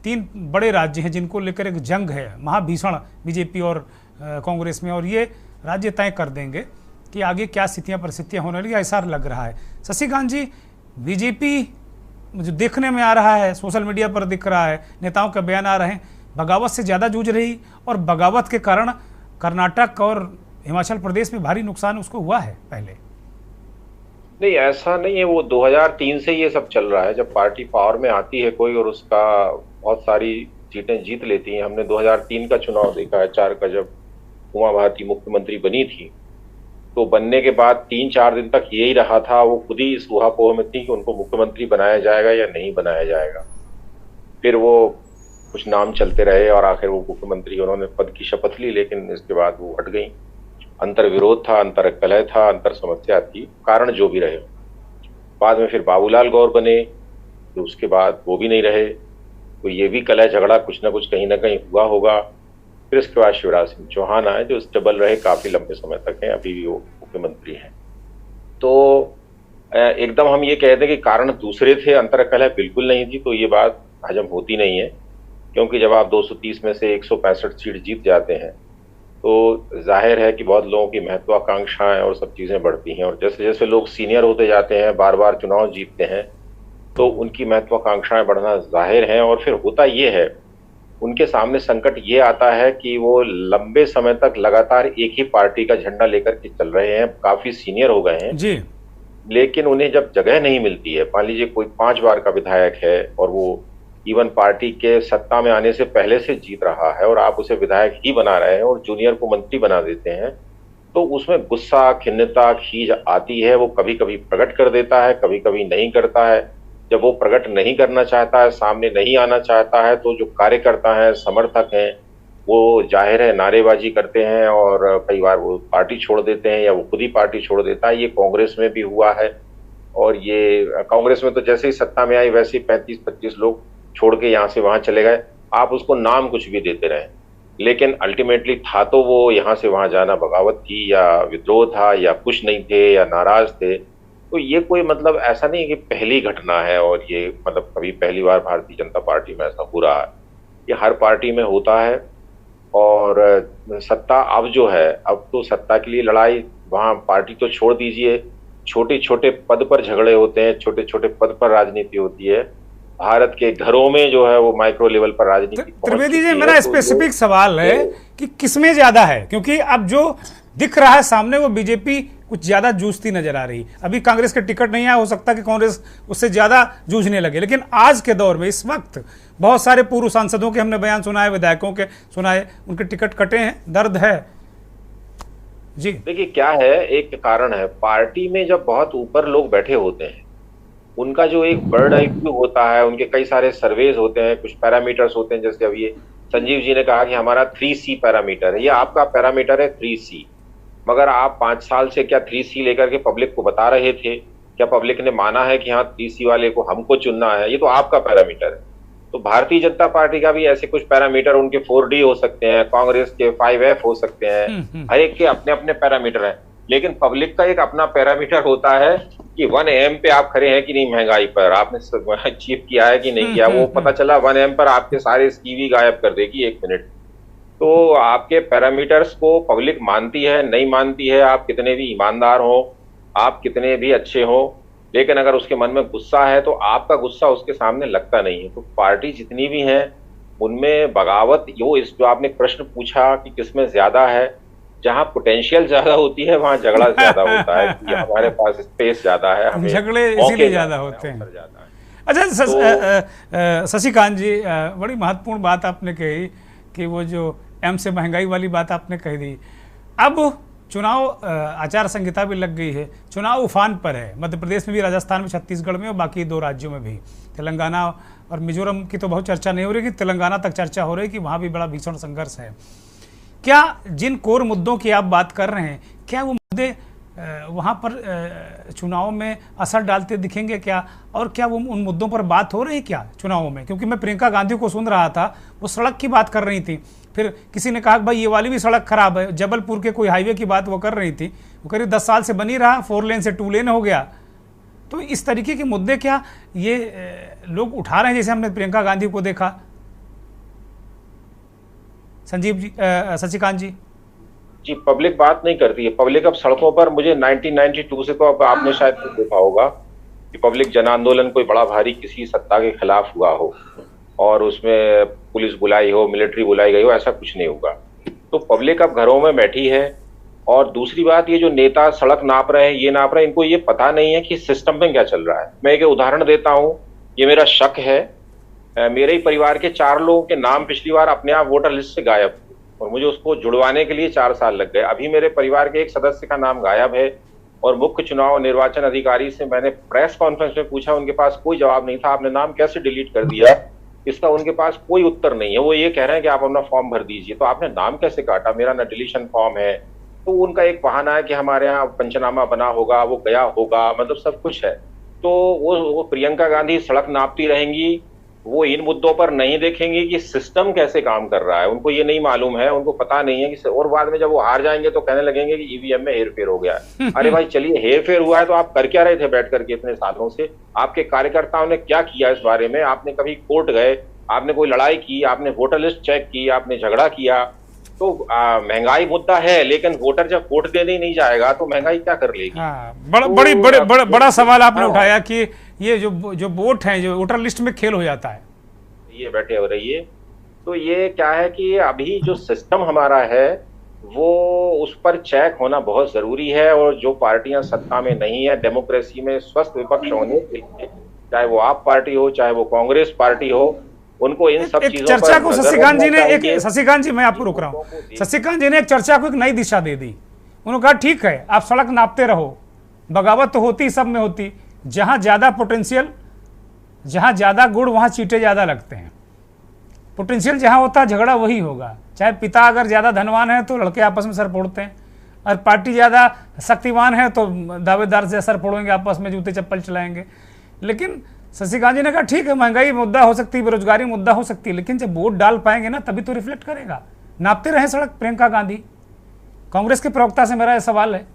3 बड़े राज्य हैं जिनको लेकर एक जंग है महाभीषण बीजेपी और कांग्रेस में, और ये राज्य तय कर देंगे कि आगे क्या स्थितियां परिस्थितियां होने लगी, ऐसा लग रहा है। शशिकांत जी, बीजेपी जो देखने में आ रहा है, सोशल मीडिया पर दिख रहा है, नेताओं के बयान आ रहे हैं, बगावत से ज़्यादा जूझ रही और बगावत के कारण कर्नाटक और हिमाचल प्रदेश में भारी नुकसान उसको हुआ है पहले। नहीं, ऐसा नहीं है। वो 2003 से ये सब चल रहा है। जब पार्टी पावर में आती है कोई और उसका बहुत सारी सीटें जीत लेती हैं। हमने 2003 का चुनाव देखा है, 4 का, जब उमा भारती मुख्यमंत्री बनी थी, तो बनने के बाद 3-4 दिन तक यही रहा था। वो खुद ही इस ऊहापोह में थी कि उनको मुख्यमंत्री बनाया जाएगा या नहीं बनाया जाएगा। फिर वो कुछ नाम चलते रहे और आखिर वो मुख्यमंत्री, उन्होंने पद की शपथ ली, लेकिन इसके बाद वो हट गई। अंतर विरोध था, अंतर कलह था, अंतर समस्या थी, कारण जो भी रहे। बाद में फिर बाबूलाल गौर बने, तो उसके बाद वो भी नहीं रहे, तो ये भी कलह झगड़ा कुछ ना कुछ कहीं ना कहीं हुआ होगा। फिर इसके बाद शिवराज सिंह चौहान आए जो स्टेबल रहे, काफी लंबे समय तक हैं, अभी भी वो मुख्यमंत्री हैं। तो एकदम हम ये कहते हैं कि कारण दूसरे थे, अंतर कलह बिल्कुल नहीं थी, तो ये बात हजम होती नहीं है। क्योंकि जब आप 230 में से 165 सीट जीत जाते हैं तो जाहिर है कि बहुत लोगों की महत्वाकांक्षाएं और सब चीज़ें बढ़ती हैं। और जैसे जैसे लोग सीनियर होते जाते हैं, बार बार चुनाव जीतते हैं, तो उनकी महत्वाकांक्षाएं बढ़ना जाहिर है। और फिर होता ये है, उनके सामने संकट ये आता है कि वो लंबे समय तक लगातार एक ही पार्टी का झंडा लेकर के चल रहे हैं, काफ़ी सीनियर हो गए हैं जी, लेकिन उन्हें जब जगह नहीं मिलती है, मान लीजिए कोई 5 बार का विधायक है और वो इवन पार्टी के सत्ता में आने से पहले से जीत रहा है और आप उसे विधायक ही बना रहे हैं और जूनियर को मंत्री बना देते हैं, तो उसमें गुस्सा, खिन्नता, खीज आती है। वो कभी कभी प्रकट कर देता है, कभी कभी नहीं करता है। जब वो प्रकट नहीं करना चाहता है, सामने नहीं आना चाहता है, तो जो कार्यकर्ता हैं, समर्थक हैं, वो जाहिर है नारेबाजी करते हैं और कई बार वो पार्टी छोड़ देते हैं या वो खुद ही पार्टी छोड़ देता है। ये कांग्रेस में भी हुआ है और ये कांग्रेस में तो जैसे ही सत्ता में आई वैसे ही 35-25 लोग छोड़ के यहाँ से वहां चले गए। आप उसको नाम कुछ भी देते रहे, लेकिन अल्टीमेटली था तो वो यहाँ से वहां जाना बगावत थी या विद्रोह था या खुश नहीं थे या नाराज थे। तो ये कोई मतलब ऐसा नहीं है कि पहली घटना है और ये मतलब कभी पहली बार भारतीय जनता पार्टी में ऐसा हो रहा है। ये हर पार्टी में होता है। और सत्ता अब जो है, अब तो सत्ता के लिए लड़ाई, वहां पार्टी तो छोड़ दीजिए, छोटे छोटे पद पर झगड़े होते हैं, छोटे छोटे पद पर राजनीति होती है। भारत के घरों में जो है वो माइक्रो लेवल पर राजनीति। त्रिवेदी जी, मेरा स्पेसिफिक सवाल है कि किसमें ज्यादा है, क्योंकि अब जो दिख रहा है सामने वो बीजेपी कुछ ज्यादा जूझती नजर आ रही। अभी कांग्रेस के टिकट नहीं आया, हो सकता कि कांग्रेस उससे ज्यादा जूझने लगे, लेकिन आज के दौर में इस वक्त बहुत सारे पूर्व सांसदों के हमने बयान सुनाए, विधायकों के सुनाए, उनके टिकट कटे हैं, दर्द है जी। देखिए क्या है, एक कारण है, पार्टी में जब बहुत ऊपर लोग बैठे होते हैं, उनका जो एक बर्ड आईक्यू होता है, उनके कई सारे सर्वेज होते हैं, कुछ पैरामीटर्स होते हैं। जैसे अभी ये संजीव जी ने कहा कि हमारा 3C पैरामीटर है, ये आपका पैरामीटर है 3C, मगर आप 5 साल से क्या 3C लेकर के पब्लिक को बता रहे थे? क्या पब्लिक ने माना है कि हाँ 3C वाले को हमको चुनना है? ये तो आपका पैरामीटर है। तो भारतीय जनता पार्टी का भी ऐसे कुछ पैरामीटर, उनके 4D हो सकते हैं, कांग्रेस के 5F हो सकते हैं, हर एक के अपने अपने पैरामीटर हैं, लेकिन पब्लिक का एक अपना पैरामीटर होता है कि 1 AM पे आप खड़े हैं कि नहीं महंगाई पर, आपने अचीव किया है कि नहीं किया, वो पता चला 1 AM पर आपके सारे स्कीवी गायब कर देगी 1 मिनट। तो आपके पैरामीटर्स को पब्लिक मानती है नहीं मानती है, आप कितने भी ईमानदार हो, आप कितने भी अच्छे हो, लेकिन अगर उसके मन में गुस्सा है तो आपका गुस्सा उसके सामने लगता नहीं है। तो पार्टी जितनी भी हैं उनमें बगावत, जो आपने प्रश्न पूछा कि किसमें ज्यादा है, जहां पोटेंशियल ज्यादा होती है वहां झगड़ा ज्यादा होता है कि हमारे पास स्पेस ज्यादा है, हमें झगड़े इसीलिए ज्यादा होते हैं। अच्छा शशिकांत जी, बड़ी महत्वपूर्ण बात आपने कही कि वो जो एम से महंगाई वाली बात आपने कही दी। अब चुनाव आचार संहिता भी लग गई है, चुनाव उफान पर है, मध्य प्रदेश में भी, राजस्थान में, छत्तीसगढ़ में और बाकी 2 राज्यों में भी। तेलंगाना और मिजोरम की तो बहुत चर्चा नहीं हो रही, कि तेलंगाना तक चर्चा हो रही है कि वहाँ भी बड़ा भीषण संघर्ष है। क्या जिन कोर मुद्दों की आप बात कर रहे हैं, क्या वो मुद्दे वहाँ पर चुनाव में असर डालते दिखेंगे क्या, और क्या वो उन मुद्दों पर बात हो रही है क्या चुनावों में? क्योंकि मैं प्रियंका गांधी को सुन रहा था, वो सड़क की बात कर रही थी, फिर किसी ने कहा भाई ये वाली भी सड़क खराब है, जबलपुर के कोई हाईवे की बात वो कर रही थी, वो करीब 10 साल से बनी रहा, 4 लेन से 2 लेन हो गया। तो इस तरीके के मुद्दे क्या ये लोग उठा रहे हैं, जैसे हमने प्रियंका गांधी को देखा? संजीव जी, शशिकांत जी। जी, पब्लिक बात नहीं करती है। पब्लिक अब सड़कों पर, मुझे 1992 से, तो अब आपने शायद देखा होगा कि पब्लिक जन आंदोलन कोई बड़ा भारी किसी सत्ता के खिलाफ हुआ हो और उसमें पुलिस बुलाई हो, मिलिट्री बुलाई गई हो, ऐसा कुछ नहीं होगा। तो पब्लिक अब घरों में बैठी है। और दूसरी बात, ये जो नेता सड़क नाप रहे हैं, ये नाप रहे हैं, इनको ये पता नहीं है कि सिस्टम में क्या चल रहा है। मैं एक उदाहरण देता हूँ, ये मेरा शक है। मेरे ही परिवार के 4 लोगों के नाम पिछली बार अपने आप वोटर लिस्ट से गायब हुए और मुझे उसको जुड़वाने के लिए 4 साल लग गए। अभी मेरे परिवार के एक सदस्य का नाम गायब है और मुख्य चुनाव निर्वाचन अधिकारी से मैंने प्रेस कॉन्फ्रेंस में पूछा, उनके पास कोई जवाब नहीं था। आपने नाम कैसे डिलीट कर दिया, इसका उनके पास कोई उत्तर नहीं है। वो ये कह रहे हैं कि आप अपना फॉर्म भर दीजिए। तो आपने नाम कैसे काटा? मेरा ना डिलीशन फॉर्म है। तो उनका एक बहाना है कि हमारे यहाँ पंचनामा बना होगा, वो गया होगा, मतलब सब कुछ है। तो वो प्रियंका गांधी सड़क नापती रहेंगी, वो इन मुद्दों पर नहीं देखेंगे कि सिस्टम कैसे काम कर रहा है। उनको ये नहीं मालूम है, उनको पता नहीं है कि, और बाद में जब वो हार जाएंगे तो कहने लगेंगे कि ईवीएम में हेरफेर हो गया है। अरे भाई चलिए, हेरफेर हुआ है तो आप कर क्या रहे थे बैठ करके इतने सालों से? आपके कार्यकर्ताओं ने क्या किया इस बारे में? आपने कभी कोर्ट गए, आपने कोई लड़ाई की, आपने वोटर लिस्ट चेक की, आपने झगड़ा किया? तो महंगाई मुद्दा है, लेकिन वोटर जब वोट देने ही नहीं जाएगा तो महंगाई क्या कर लेगी? बड़ा सवाल आपने उठाया कि ये जो वोट है, जो वोटर लिस्ट में खेल हो जाता है। ये बैठे हो रहिए। तो ये क्या है कि अभी जो सिस्टम हमारा है वो उस पर चेक होना बहुत जरूरी है। और जो पार्टियां सत्ता में नहीं है, डेमोक्रेसी में स्वस्थ विपक्ष होने के लिए, चाहे वो आप पार्टी हो चाहे वो कांग्रेस पार्टी हो, उनको इन सब चीजों पर चर्चा को शशिकांत जी ने एक, शशिकांत जी मैं आपको रोक रहा हूँ, शशिकांत जी ने एक चर्चा को एक नई दिशा दे दी। उन्होंने कहा ठीक है, आप सड़क नापते रहो, बगावत तो होती, सब में होती, जहां ज्यादा पोटेंशियल, जहां ज्यादा गुड़ वहां चीटे ज्यादा लगते हैं। पोटेंशियल जहां होता है झगड़ा वही होगा। चाहे पिता अगर ज्यादा धनवान है तो लड़के आपस में सर फोड़ते हैं, और पार्टी ज्यादा शक्तिवान है तो दावेदार से सर फोड़ेंगे, आपस में जूते चप्पल चलाएंगे। लेकिन शशिकांत जी ने कहा ठीक है, महंगाई मुद्दा हो सकती है, बेरोजगारी मुद्दा हो सकती है, लेकिन जब वोट डाल पाएंगे ना तभी तो रिफ्लेक्ट करेगा। नापते रहे सड़क। प्रियंका गांधी, कांग्रेस के प्रवक्ता से मेरा यह सवाल है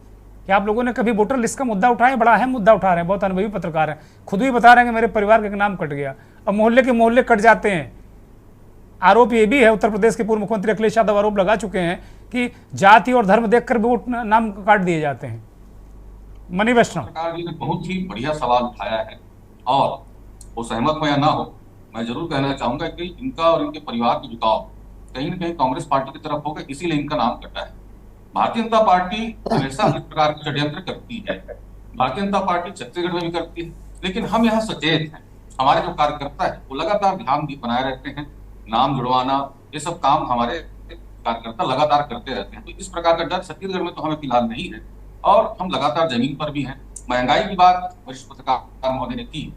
कि आप लोगों ने कभी वोटर लिस्ट का मुद्दा उठाया? बड़ा अहम मुद्दा उठा रहे हैं, बहुत अनुभवी पत्रकार हैं, खुद भी बता रहे हैं कि मेरे परिवार का नाम कट गया। अब मोहल्ले के मोहल्ले कट जाते हैं। आरोप ये भी है, उत्तर प्रदेश के पूर्व मुख्यमंत्री अखिलेश यादव आरोप लगा चुके हैं कि जाति और धर्म देखकर भी वोट नाम काट दिए जाते हैं। मनी वैष्णव सरकार जी ने बहुत ही बढ़िया सवाल उठाया है, और वो सहमत हो या ना हो, मैं जरूर कहना चाहूंगा कि इनका और इनके परिवार के झुकाव कहीं न कहीं कांग्रेस पार्टी की तरफ होगा, इसीलिए इनका नाम कटा है। भारतीय जनता पार्टी हमेशा इस प्रकार के षड्यंत्र करती है। भारतीय जनता पार्टी छत्तीसगढ़ में भी करती है, लेकिन हम यहाँ सचेत हैं। हमारे जो कार्यकर्ता है वो लगातार ध्यान बनाए रहते हैं, नाम जुड़वाना, ये सब काम हमारे कार्यकर्ता लगातार करते रहते हैं। तो इस प्रकार का डर छत्तीसगढ़ में तो हमें फिलहाल नहीं है, और हम लगातार जमीन पर भी हैं। महंगाई की बात वरिष्ठ पत्रकार महोदय ने की।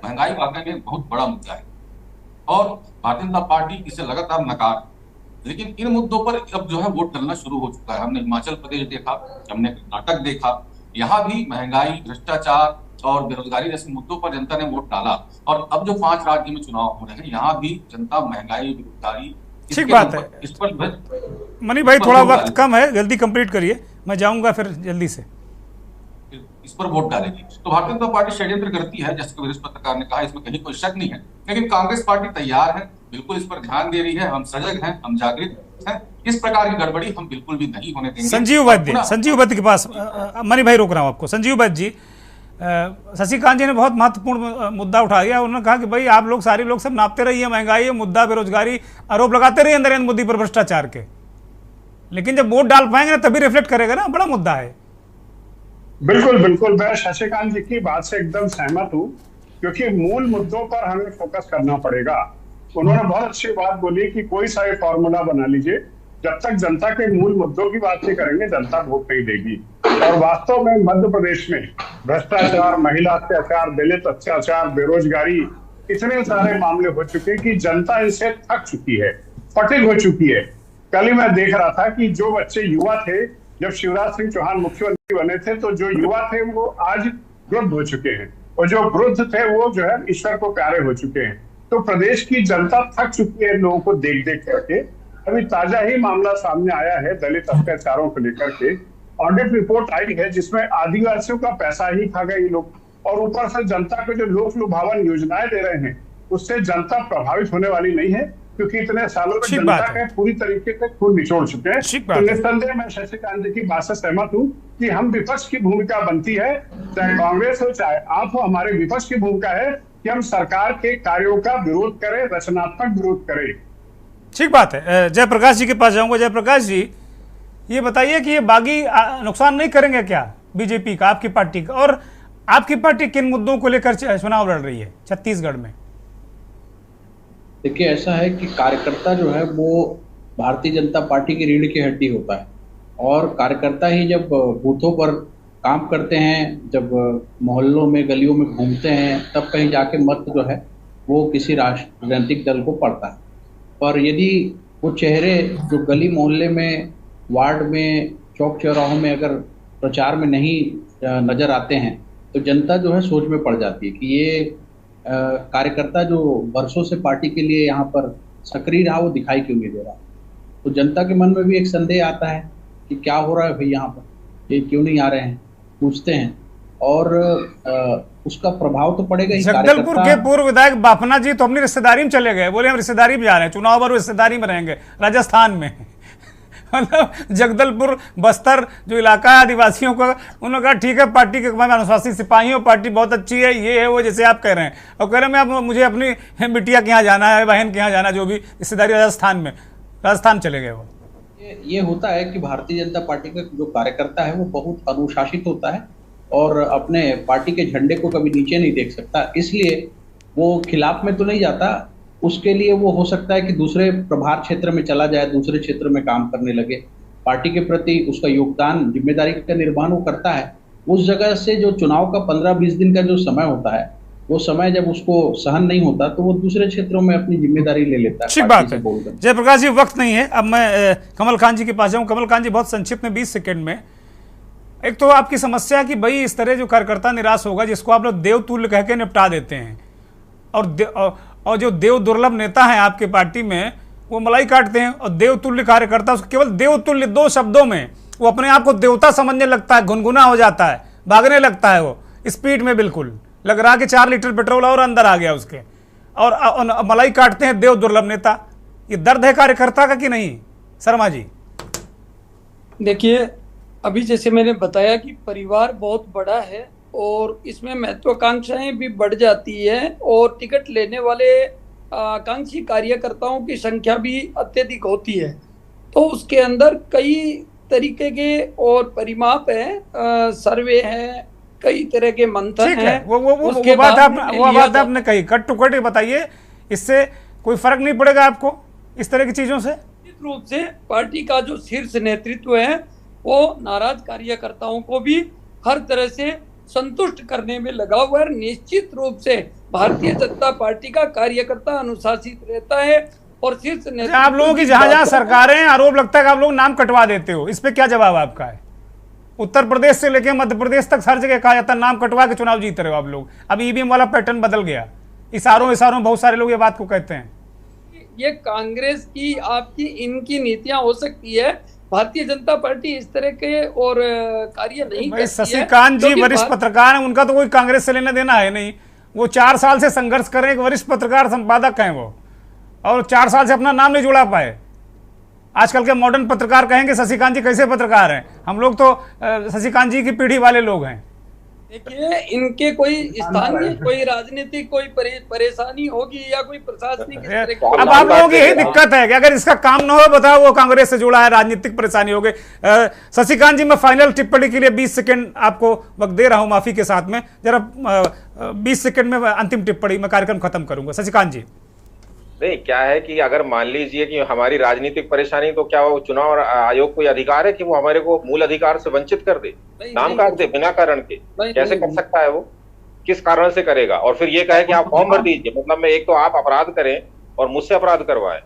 महंगाई वाकई में बहुत बड़ा मुद्दा है और भारतीय जनता पार्टी इसे लगातार नकार, लेकिन इन मुद्दों पर अब जो है वोट डलना शुरू हो चुका है। हमने हिमाचल प्रदेश देखा, हमने कर्नाटक देखा, यहाँ भी महंगाई, भ्रष्टाचार और बेरोजगारी जैसे मुद्दों पर जनता ने वोट डाला। और अब जो 5 राज्य में चुनाव हो रहे हैं, यहाँ भी जनता महंगाई, बेरोजगारी, ठीक बात है। इस पर मनी भाई थोड़ा वक्त कम है, जल्दी कंप्लीट करिए, मैं जाऊंगा फिर जल्दी से। इस पर वोट डालेगी। तो भारतीय जनता पार्टी षड्यंत्र करती है, जैसे वरिष्ठ पत्रकार ने कहा, इसमें कहीं कोई शक नहीं है। लेकिन कांग्रेस पार्टी तैयार है, बिल्कुल इस पर ध्यान दे रही है, हम सजग हैं, हम जागृत हैं। इस प्रकार की गड़बड़ी हम बिल्कुल भी नहीं होने देंगे। संजीव वैद्य के पास मनी भाई रोक रहा हूं आपको। संजीव वैद्य जी, शशिकांत जी ने बहुत महत्वपूर्ण मुद्दा उठा दिया। उन्होंने कहा कि भाई आप लोग सारे लोग सब नापते रहिए, महंगाई, मुद्दा बेरोजगारी, आरोप लगाते रहिए नरेंद्र मोदी पर भ्रष्टाचार के, लेकिन जब वोट डाल पाएंगे ना तभी रिफ्लेक्ट करेगा ना, बड़ा मुद्दा है। बिल्कुल बिल्कुल, मैं शशिकांत जी की बात से एकदम सहमत हूँ, क्योंकि मूल मुद्दों पर हमें फोकस करना पड़ेगा। उन्होंने बहुत अच्छी बात बोली कि कोई सा फॉर्मूला बना लीजिए, जब तक जनता के मूल मुद्दों की बात नहीं करेंगे जनता वोट नहीं देगी। और वास्तव में मध्य प्रदेश में भ्रष्टाचार, महिला अत्याचार, दलित अत्याचार, बेरोजगारी, इतने सारे मामले हो चुके हैं कि जनता इनसे थक चुकी है, फटिग हो चुकी है। कल ही मैं देख रहा था कि जो बच्चे युवा थे जब शिवराज सिंह चौहान मुख्यमंत्री बने थे, तो जो युवा थे वो आज वृद्ध हो चुके हैं, और जो वृद्ध थे वो जो है ईश्वर को प्यारे हो चुके हैं। तो प्रदेश की जनता थक चुकी है लोगों को देख देख करके। अभी ताजा ही मामला सामने आया है दलित अत्याचारों को लेकर के। ऑडिट रिपोर्ट आई है जिसमें आदिवासियों का पैसा ही खा गए ये लोग, और ऊपर से जनता को जो लोक लुभावन योजनाएं दे रहे हैं उससे जनता प्रभावित होने वाली नहीं है, क्योंकि इतने सालों में जनता के पूरी तरीके से खून निचोड़ चुके हैं। तो निस्संदेह मैं शशिकांत जी की बात से सहमत हूँ कि हम विपक्ष की भूमिका बनती है, चाहे कांग्रेस हो चाहे आप हो, हमारे विपक्ष की भूमिका है कि हम सरकार के कार्यों का विरोध करें, रचनात्मक विरोध करें। ठीक बात है। जयप्रकाश जी के पास जाऊंगा। जयप्रकाश जी, ये बताइए कि ये बागी नुकसान नहीं करेंगे क्या बीजेपी का, आपकी पार्टी का, और आपकी पार्टी किन मुद्दों को लेकर चुनाव लड़ रही है छत्तीसगढ़ में? देखिए, ऐसा है कि कार्यकर्ता जो है वो भारतीय जनता पार्टी की रीढ़ की हड्डी होता है, और कार्यकर्ता ही जब बूथों पर काम करते हैं, जब मोहल्लों में गलियों में घूमते हैं, तब कहीं जाके मत जो है वो किसी राजनीतिक दल को पड़ता है। पर यदि वो चेहरे जो गली मोहल्ले में, वार्ड में, चौक चौराहों में अगर प्रचार में नहीं नजर आते हैं, तो जनता जो है सोच में पड़ जाती है कि ये कार्यकर्ता जो वर्षों से पार्टी के लिए यहाँ पर सक्रिय रहा वो दिखाई क्यों नहीं दे रहा। तो जनता के मन में भी एक संदेह आता है कि क्या हो रहा है भाई, यहाँ पर ये क्यों नहीं आ रहे हैं, पूछते हैं, और उसका प्रभाव तो पड़ेगा ही। जगदलपुर के पूर्व विधायक बाफना जी तो अपनी रिश्तेदारी में चले गए, बोले हम रिश्तेदारी में जा रहे हैं, चुनाव पर रिश्तेदारी में रहेंगे राजस्थान में। मतलब जगदलपुर बस्तर जो इलाका है आदिवासियों का, उन्होंने कहा ठीक है पार्टी के अनुशासित सिपाही हो, पार्टी बहुत अच्छी है, ये है वो, जैसे आप कह रहे हैं, और कह रहे हैं मैं मुझे अपनी बिटिया के यहाँ जाना है, बहन के यहाँ जाना, जो भी रिश्तेदारी राजस्थान चले गए वो। ये होता है कि भारतीय जनता पार्टी का जो कार्यकर्ता है वो बहुत अनुशासित होता है और अपने पार्टी के झंडे को कभी नीचे नहीं देख सकता, इसलिए वो खिलाफ में तो नहीं जाता। उसके लिए वो हो सकता है कि दूसरे प्रभार क्षेत्र में चला जाए, दूसरे क्षेत्र में काम करने लगे, पार्टी के प्रति उसका योगदान, जिम्मेदारी का निर्वहन वो करता है। उस जगह से जो चुनाव का 15-20 दिन का जो समय होता है, वो समय जब उसको सहन नहीं होता तो वो दूसरे क्षेत्रों में अपनी जिम्मेदारी ले लेता है। ठीक बात है। जयप्रकाश जी, वक्त नहीं है, अब मैं कमल खान जी के पास जाऊँ। कमल खान जी, बहुत संक्षिप्त में 20 सेकेंड में, एक तो आपकी समस्या कि भाई इस तरह जो कार्यकर्ता निराश होगा, जिसको आप लोग देवतुल्य कह के निपटा देते हैं, और जो देव दुर्लभ नेता हैं आपके पार्टी में, वो मलाई काटते हैं, और देवतुल्य कार्यकर्ता उसको केवल देवतुल्य 2 शब्दों में वो अपने आप को देवता समझने लगता है, गुनगुना हो जाता है, भागने लगता है वो स्पीड में, बिल्कुल लग रहा कि 4 लीटर पेट्रोल और अंदर आ गया उसके, और मलाई काटते हैं देव दुर्लभ नेता। ये दर्द है कार्यकर्ता का कि नहीं शर्मा जी? देखिए, अभी जैसे मैंने बताया कि परिवार बहुत बड़ा है और इसमें महत्वाकांक्षाएं भी बढ़ जाती है, और टिकट लेने वाले आकांक्षी कार्यकर्ताओं की संख्या भी अत्यधिक होती है। तो उसके अंदर कई तरीके के और परिमाप है, सर्वे है, कई तरह के मंथन है। वो बात आपने कही, कट टू कट बताइए, इससे कोई फर्क नहीं पड़ेगा आपको इस तरह की चीजों से? निश्चित रूप से पार्टी का जो शीर्ष नेतृत्व है वो नाराज कार्यकर्ताओं को भी हर तरह से संतुष्ट करने में लगा हुआ है। निश्चित रूप से भारतीय जनता पार्टी का कार्यकर्ता अनुशासित रहता है, और शीर्ष नेतृत्व। आप लोगों की जहां सरकारें, आरोप लगता है कि आप लोग नाम कटवा देते हो, इस पे क्या जवाब आपका है? उत्तर प्रदेश से लेकर मध्य प्रदेश तक हर जगह कहा जाता है नाम कटवा के चुनाव जीत रहे हो आप लोग। अब ईवीएम वाला पैटर्न बदल गया, इशारों में बहुत सारे लोग ये बात को कहते हैं। ये कांग्रेस की, आपकी, इनकी नीतियां हो सकती है। भारतीय जनता पार्टी इस तरह के और कार्य नहीं करती है। शशिकांत जी वरिष्ठ पत्रकार हैं, उनका तो कोई कांग्रेस से लेना देना है नहीं। वो 4 साल से संघर्ष कर रहे हैं, एक वरिष्ठ पत्रकार संपादक हैं वो, और 4 साल से अपना नाम नहीं जुड़ा पाए। आजकल के मॉडर्न पत्रकार कहेंगे शशिकांत जी कैसे पत्रकार हैं, हम लोग तो शशिकांत जी की पीढ़ी वाले लोग हैं। देखिए, इनके कोई स्थानीय कोई राजनीतिक कोई परेशानी होगी या कोई प्रशासनिक अब आप लोगों की यही दिक्कत है कि अगर इसका काम न हो, बताओ वो कांग्रेस से जुड़ा है, राजनीतिक परेशानी हो गई। शशिकांत जी, मैं फाइनल टिप्पणी के लिए 20 सेकंड आपको वक्त दे रहा हूं माफी के साथ में, जरा 20 सेकंड में अंतिम टिप्पणी में कार्यक्रम खत्म करूंगा। शशिकांत जी, नहीं, क्या है कि अगर मान लीजिए कि हमारी राजनीतिक परेशानी, तो क्या वो चुनाव आयोग कोई अधिकार है कि वो हमारे को मूल अधिकार से वंचित कर दे, नाम काट दे बिना कारण के? कैसे कर सकता है वो? किस कारण से करेगा? और फिर ये कहे कि आप फॉर्म भर दीजिए, मतलब में एक तो आप अपराध करें और मुझसे अपराध करवाएं,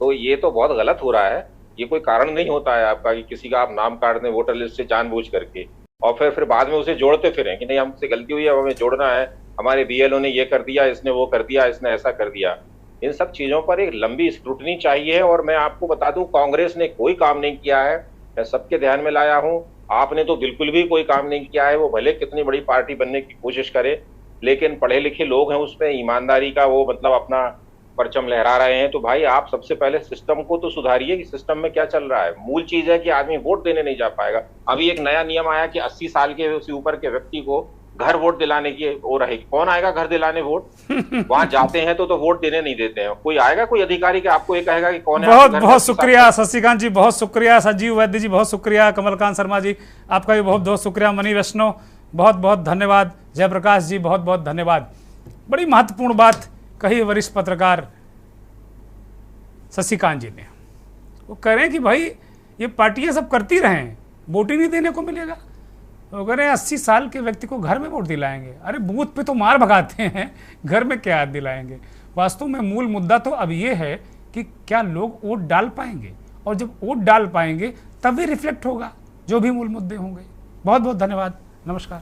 तो ये तो बहुत गलत हो रहा है। ये कोई कारण नहीं होता है आपका कि किसी का आप नाम काट दें वोटर लिस्ट से जानबूझ करके, और फिर बाद में उसे जोड़ते फिरें कि नहीं हमसे गलती हुई है, हमें जोड़ना है, हमारे BLO ने ये कर दिया, इसने वो कर दिया, इसने ऐसा कर दिया। इन सब चीजों पर एक लंबी स्क्रूटनी चाहिए। और मैं आपको बता दूं, कांग्रेस ने कोई काम नहीं किया है, मैं सबके ध्यान में लाया हूं। आपने तो बिल्कुल भी कोई काम नहीं किया है। वो भले कितनी बड़ी पार्टी बनने की कोशिश करे, लेकिन पढ़े लिखे लोग हैं, उसमें ईमानदारी का वो मतलब अपना परचम लहरा रहे हैं। तो भाई आप सबसे पहले सिस्टम को तो सुधारिए कि सिस्टम में क्या चल रहा है। मूल चीज है कि आदमी वोट देने नहीं जा पाएगा। अभी एक नया नियम आया कि 80 साल के से ऊपर के व्यक्ति को घर वोट दिलाने की वो रहेगी। कौन आएगा घर दिलाने वोट? वहां जाते हैं तो वोट देने नहीं देते हैं। कोई आएगा, कोई अधिकारी के आपको ये कहेगा कि कौन है? बहुत शुक्रिया शशिकांत जी, बहुत शुक्रिया। संजीव वैद्य जी बहुत शुक्रिया। कमलकांत शर्मा जी आपका भी बहुत बहुत शुक्रिया। मनी वैष्णव बहुत बहुत धन्यवाद। जयप्रकाश जी बहुत बहुत धन्यवाद। बड़ी महत्वपूर्ण बात कही वरिष्ठ पत्रकार शशिकांत जी ने। वो कह रहे हैं कि भाई ये पार्टियां सब करती रहें, वोट ही नहीं देने को मिलेगा। तो कह रहे हैं 80 साल के व्यक्ति को घर में वोट दिलाएंगे। अरे बूथ पे तो मार भगाते हैं, घर में क्या दिलाएंगे? वास्तव में मूल मुद्दा तो अब ये है कि क्या लोग वोट डाल पाएंगे, और जब वोट डाल पाएंगे तभी रिफ्लेक्ट होगा जो भी मूल मुद्दे होंगे। बहुत बहुत धन्यवाद। नमस्कार।